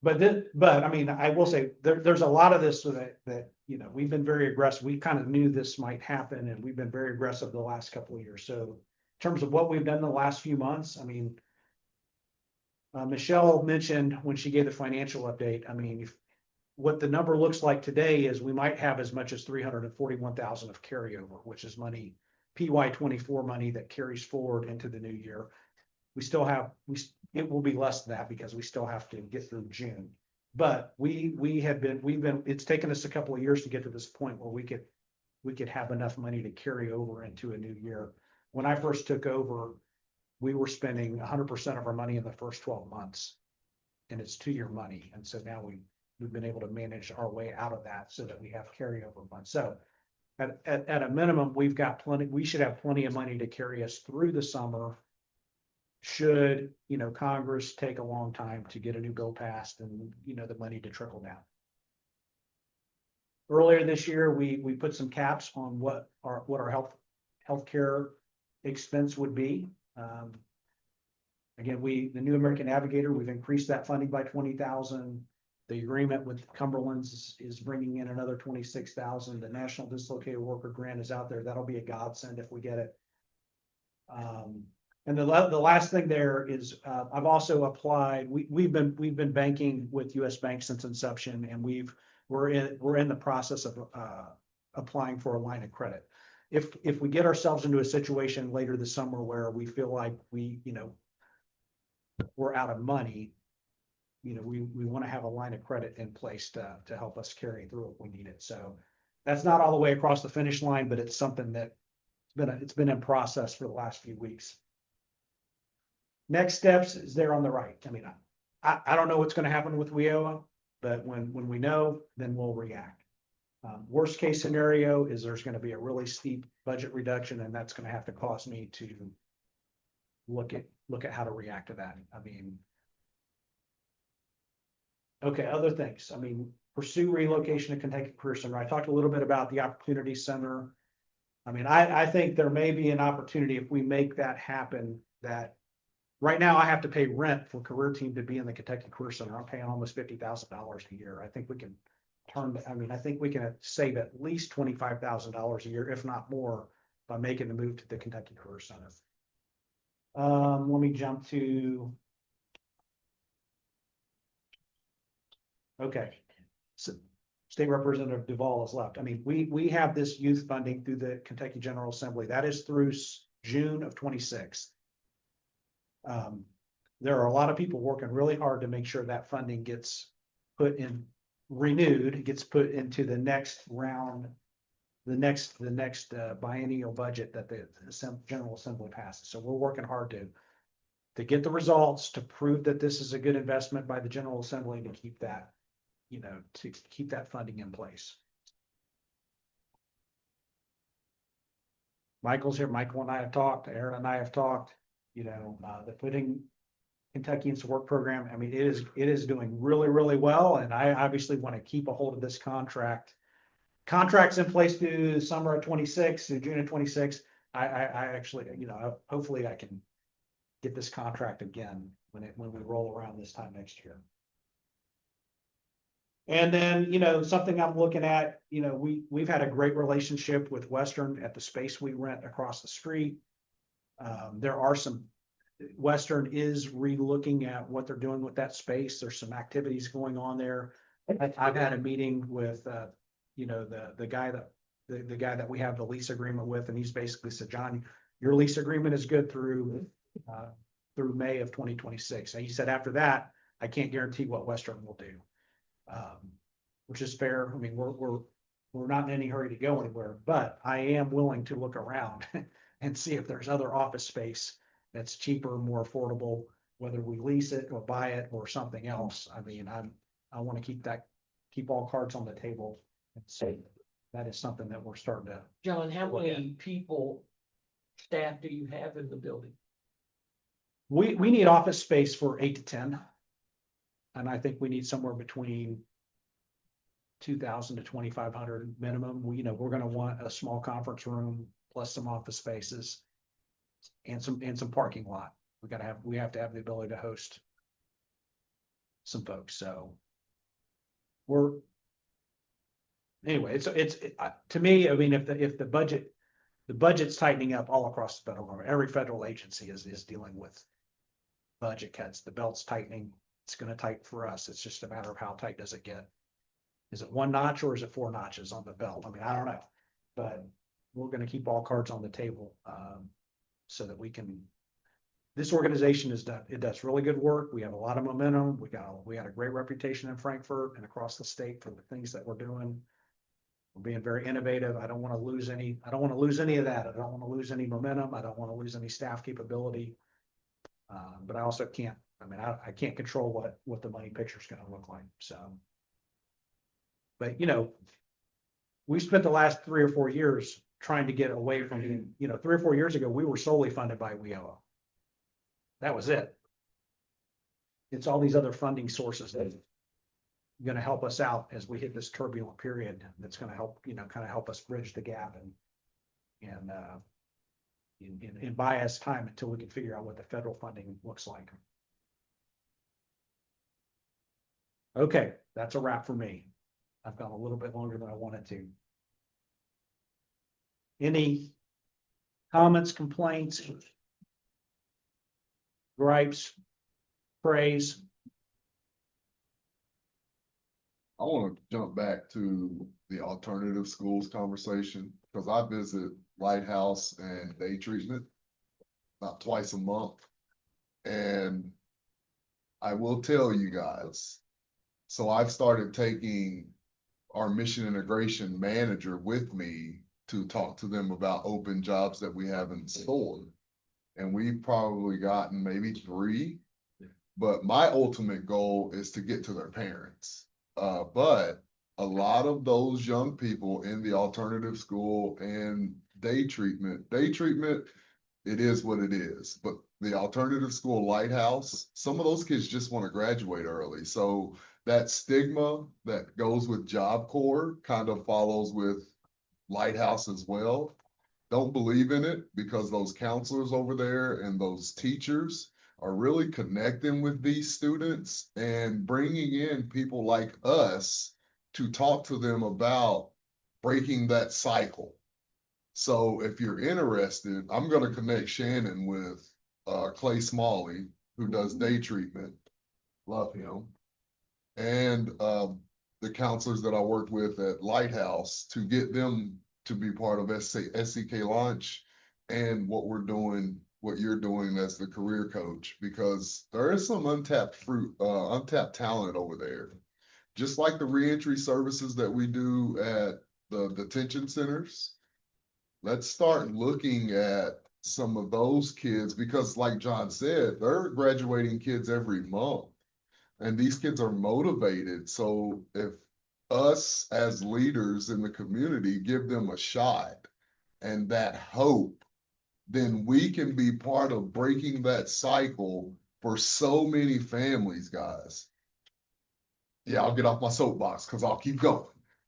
S9: But I mean, I will say there's a lot of this that we've been very aggressive. We kind of knew this might happen, and we've been very aggressive the last couple of years. So in terms of what we've done the last few months, I mean, Michelle mentioned when she gave the financial update, I mean, what the number looks like today is we might have as much as 341,000 of carryover, which is money, PY24 money that carries forward into the new year. We still have, it will be less than that because we still have to get through June. But it's taken us a couple of years to get to this point where we could have enough money to carry over into a new year. When I first took over, we were spending 100% of our money in the first 12 months, and it's 2-year money. And so now we've been able to manage our way out of that so that we have carryover months. So at a minimum, we should have plenty of money to carry us through the summer. Should, Congress take a long time to get a new bill passed and, the money to trickle down. Earlier this year, we put some caps on what our healthcare expense would be. Again, the New American Navigator, we've increased that funding by 20,000. The agreement with Cumberland's is bringing in another 26,000. The National Dislocated Worker Grant is out there. That'll be a godsend if we get it. And the last thing there is I've also applied. We've been banking with U.S. Bank since inception, and we're in the process of applying for a line of credit. If we get ourselves into a situation later this summer where we feel like we're out of money, we want to have a line of credit in place to help us carry through if we need it. So that's not all the way across the finish line, but it's something that it's been in process for the last few weeks. Next steps is there on the right. I mean, I don't know what's going to happen with WIOA, but when we know, then we'll react. Worst case scenario is there's going to be a really steep budget reduction, and that's going to have to cause me to look at how to react to that. I mean, okay, other things. I mean, pursue relocation to Kentucky Career Center. I talked a little bit about the Opportunity Center. I mean, I think there may be an opportunity if we make that happen. That right now I have to pay rent for Career Team to be in the Kentucky Career Center. I'm paying almost $50,000 a year. I think we can I think we can save at least $25,000 a year, if not more, by making the move to the Kentucky Career Center. Let me jump to. Okay. So State Representative Duvall is left. I mean, we have this youth funding through the Kentucky General Assembly. That is through June of 26. There are a lot of people working really hard to make sure that funding gets put into the next round the next biennial budget that the General Assembly passes. So we're working hard to get the results, to prove that this is a good investment by the General Assembly, to keep that, to keep that funding in place. Michael's here. Michael and I have talked, Aaron and I have talked, the putting Kentuckians to Work program. I mean, it is doing really, really well. And I obviously want to keep a hold of this contract. Contracts in place through the summer of 26, through June of 26. I actually, hopefully I can get this contract again when we roll around this time next year. And then, something I'm looking at, we've had a great relationship with Western at the space we rent across the street. Western is re-looking at what they're doing with that space. There's some activities going on there. I've had a meeting with, the guy that we have the lease agreement with, and he's basically said, John, your lease agreement is good through May of 2026. And he said, after that, I can't guarantee what Western will do. Which is fair. I mean, we're not in any hurry to go anywhere, but I am willing to look around and see if there's other office space that's cheaper, more affordable, whether we lease it or buy it or something else. I mean, I want to keep all cards on the table and say that is something that we're starting to.
S19: John, how many staff do you have in the building?
S9: We need office space for 8 to 10. And I think we need somewhere between 2,000 to 2,500 minimum. We're going to want a small conference room plus some office spaces and some parking lot. We have to have the ability to host some folks. So anyway, it's to me, I mean, if the budget's tightening up all across the federal government, every federal agency is dealing with budget cuts. The belt's tightening. It's going to tighten for us. It's just a matter of how tight does it get. Is it 1 notch or is it 4 notches on the belt? I mean, I don't know, but we're going to keep all cards on the table so that we can. This organization does really good work. We have a lot of momentum. We had a great reputation in Frankfurt and across the state for the things that we're doing. We're being very innovative. I don't want to lose any of that. I don't want to lose any momentum. I don't want to lose any staff capability. But I also can't. I mean, I can't control what the money picture is going to look like. So, but we spent the last 3 or 4 years trying to get away from, 3 or 4 years ago, we were solely funded by WIOA. That was it. It's all these other funding sources that are going to help us out as we hit this turbulent period. That's going to help, kind of help us bridge the gap and buy us time until we can figure out what the federal funding looks like. Okay, that's a wrap for me. I've gone a little bit longer than I wanted to. Any comments, complaints, gripes, praise?
S11: I want to jump back to the alternative schools conversation because I visit Lighthouse and Day Treatment about twice a month. And I will tell you guys, so I've started taking our mission integration manager with me to talk to them about open jobs that we have in store. And we've probably gotten maybe 3, but my ultimate goal is to get to their parents. But a lot of those young people in the alternative school and day treatment, it is what it is. But the alternative school Lighthouse, some of those kids just want to graduate early. So that stigma that goes with Job Corps kind of follows with Lighthouse as well. Don't believe in it because those counselors over there and those teachers are really connecting with these students and bringing in people like us to talk to them about breaking that cycle. So if you're interested, I'm going to connect Shannon with Clay Smalley, who does day treatment. Love him. And the counselors that I worked with at Lighthouse to get them to be part of SCK Launch and what we're doing, what you're doing as the career coach, because there is some untapped talent over there. Just like the reentry services that we do at the detention centers. Let's start looking at some of those kids because like John said, they're graduating kids every month. And these kids are motivated. So if us as leaders in the community give them a shot and that hope, then we can be part of breaking that cycle for so many families, guys. Yeah, I'll get off my soapbox because I'll keep going.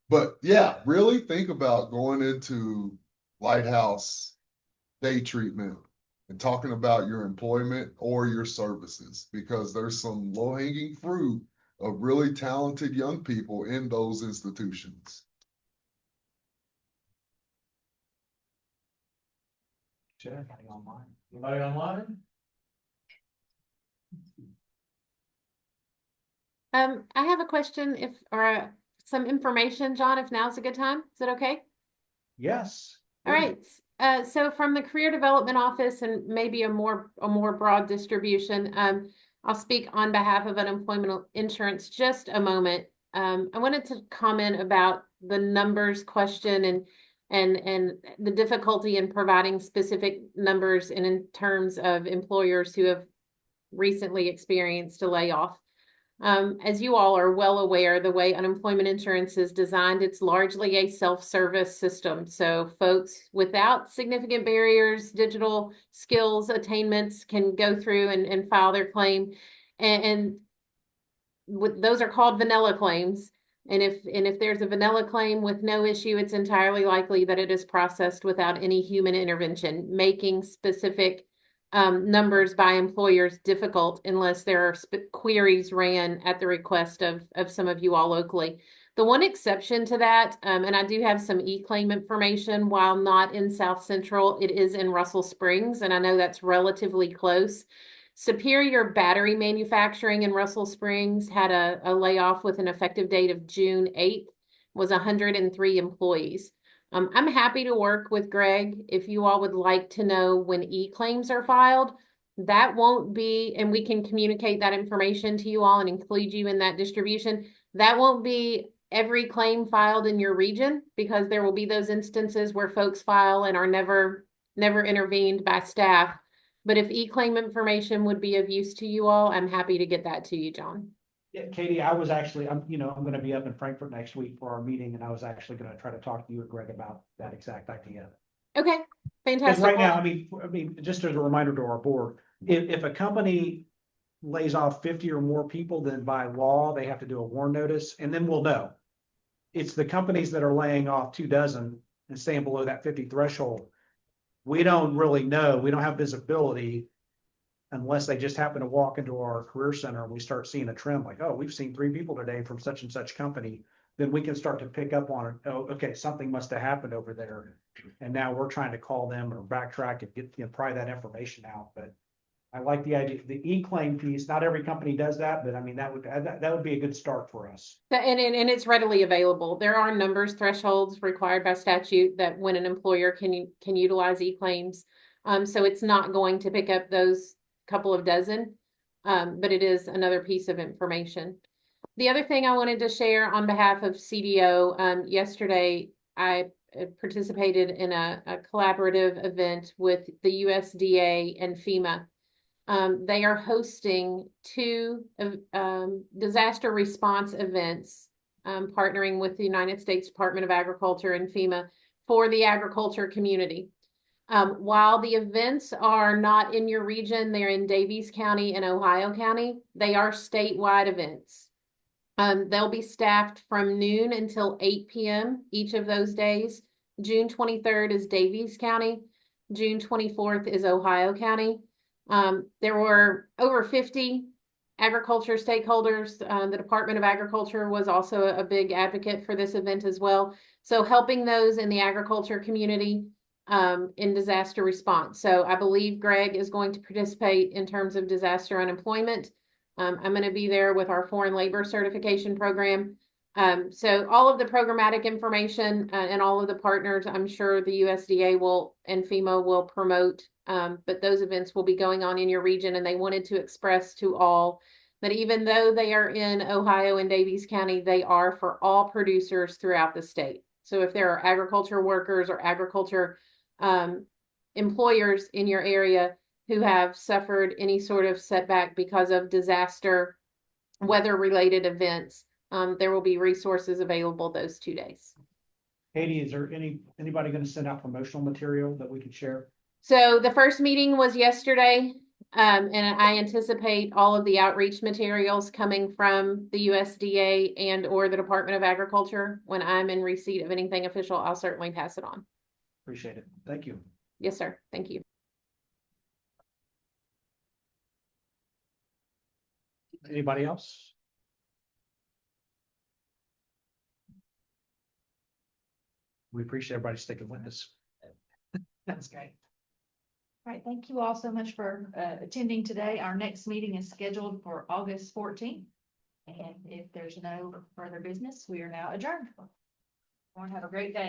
S11: But yeah, really think about going into Lighthouse day treatment and talking about your employment or your services, because there's some low-hanging fruit of really talented young people in those institutions.
S9: Anybody online? Anybody online?
S20: I have a question some information, John, if now's a good time. Is it okay?
S9: Yes.
S20: All right. So from the Career Development Office and maybe a more broad distribution, I'll speak on behalf of Unemployment Insurance just a moment. I wanted to comment about the numbers question and the difficulty in providing specific numbers and in terms of employers who have recently experienced a layoff. As you all are well aware, the way unemployment insurance is designed, it's largely a self-service system. So folks without significant barriers, digital skills, attainments can go through and file their claim. And those are called vanilla claims. And if there's a vanilla claim with no issue, it's entirely likely that it is processed without any human intervention, making specific numbers by employers difficult unless there are queries ran at the request of some of you all locally. The one exception to that, and I do have some e-claim information, while not in South Central, it is in Russell Springs, and I know that's relatively close. Superior Battery Manufacturing in Russell Springs had a layoff with an effective date of June 8th, was 103 employees. I'm happy to work with Greg if you all would like to know when e-claims are filed. That won't be, and we can communicate that information to you all and include you in that distribution. That won't be every claim filed in your region, because there will be those instances where folks file and are never intervened by staff. But if e-claim information would be of use to you all, I'm happy to get that to you, John.
S9: Yeah, Katie, I'm going to be up in Frankfurt next week for our meeting, and I was actually going to try to talk to you and Greg about that exact idea.
S20: Okay,
S9: Because
S20: fantastic.
S9: right now, I mean, just as a reminder to our board, if a company lays off 50 or more people, then by law, they have to do a warn notice, and then we'll know. It's the companies that are laying off 24 and staying below that 50 threshold. We don't really know. We don't have visibility unless they just happen to walk into our career center and we start seeing a trend like, oh, we've seen 3 people today from such and such company. Then we can start to pick up on it. Oh, okay, something must have happened over there. And now we're trying to call them or backtrack and get, pry that information out. But I like the idea, the e-claim piece. Not every company does that, but I mean, that would be a good start for us.
S20: And it's readily available. There are numbers thresholds required by statute that when an employer can utilize e-claims. So it's not going to pick up those couple of dozen, but it is another piece of information. The other thing I wanted to share on behalf of CDO, yesterday I participated in a collaborative event with the USDA and FEMA. They are hosting 2 disaster response events, partnering with the United States Department of Agriculture and FEMA for the agriculture community. While the events are not in your region, they're in Daviess County and Ohio County, they are statewide events. They'll be staffed from noon until 8 p.m. each of those days. June 23rd is Daviess County. June 24th is Ohio County. There were over 50 agriculture stakeholders. The Department of Agriculture was also a big advocate for this event as well. So helping those in the agriculture community in disaster response. So I believe Greg is going to participate in terms of disaster unemployment. I'm going to be there with our foreign labor certification program. So all of the programmatic information and all of the partners, I'm sure the USDA and FEMA will promote, but those events will be going on in your region. And they wanted to express to all that even though they are in Ohio and Daviess County, they are for all producers throughout the state. So if there are agriculture workers or agriculture employers in your area who have suffered any sort of setback because of disaster, weather-related events, there will be resources available those 2 days.
S9: Katie, is there anybody gonna send out promotional material that we could share?
S20: So the first meeting was yesterday, and I anticipate all of the outreach materials coming from the USDA and or the Department of Agriculture. When I'm in receipt of anything official, I'll certainly pass it on.
S9: Appreciate it. Thank you.
S20: Yes, sir. Thank you.
S9: Anybody else? We appreciate everybody sticking with us.
S6: That's great. All right, thank you all so much for attending today. Our next meeting is scheduled for August 14th. And if there's no further business, we are now adjourned. Everyone have a great day.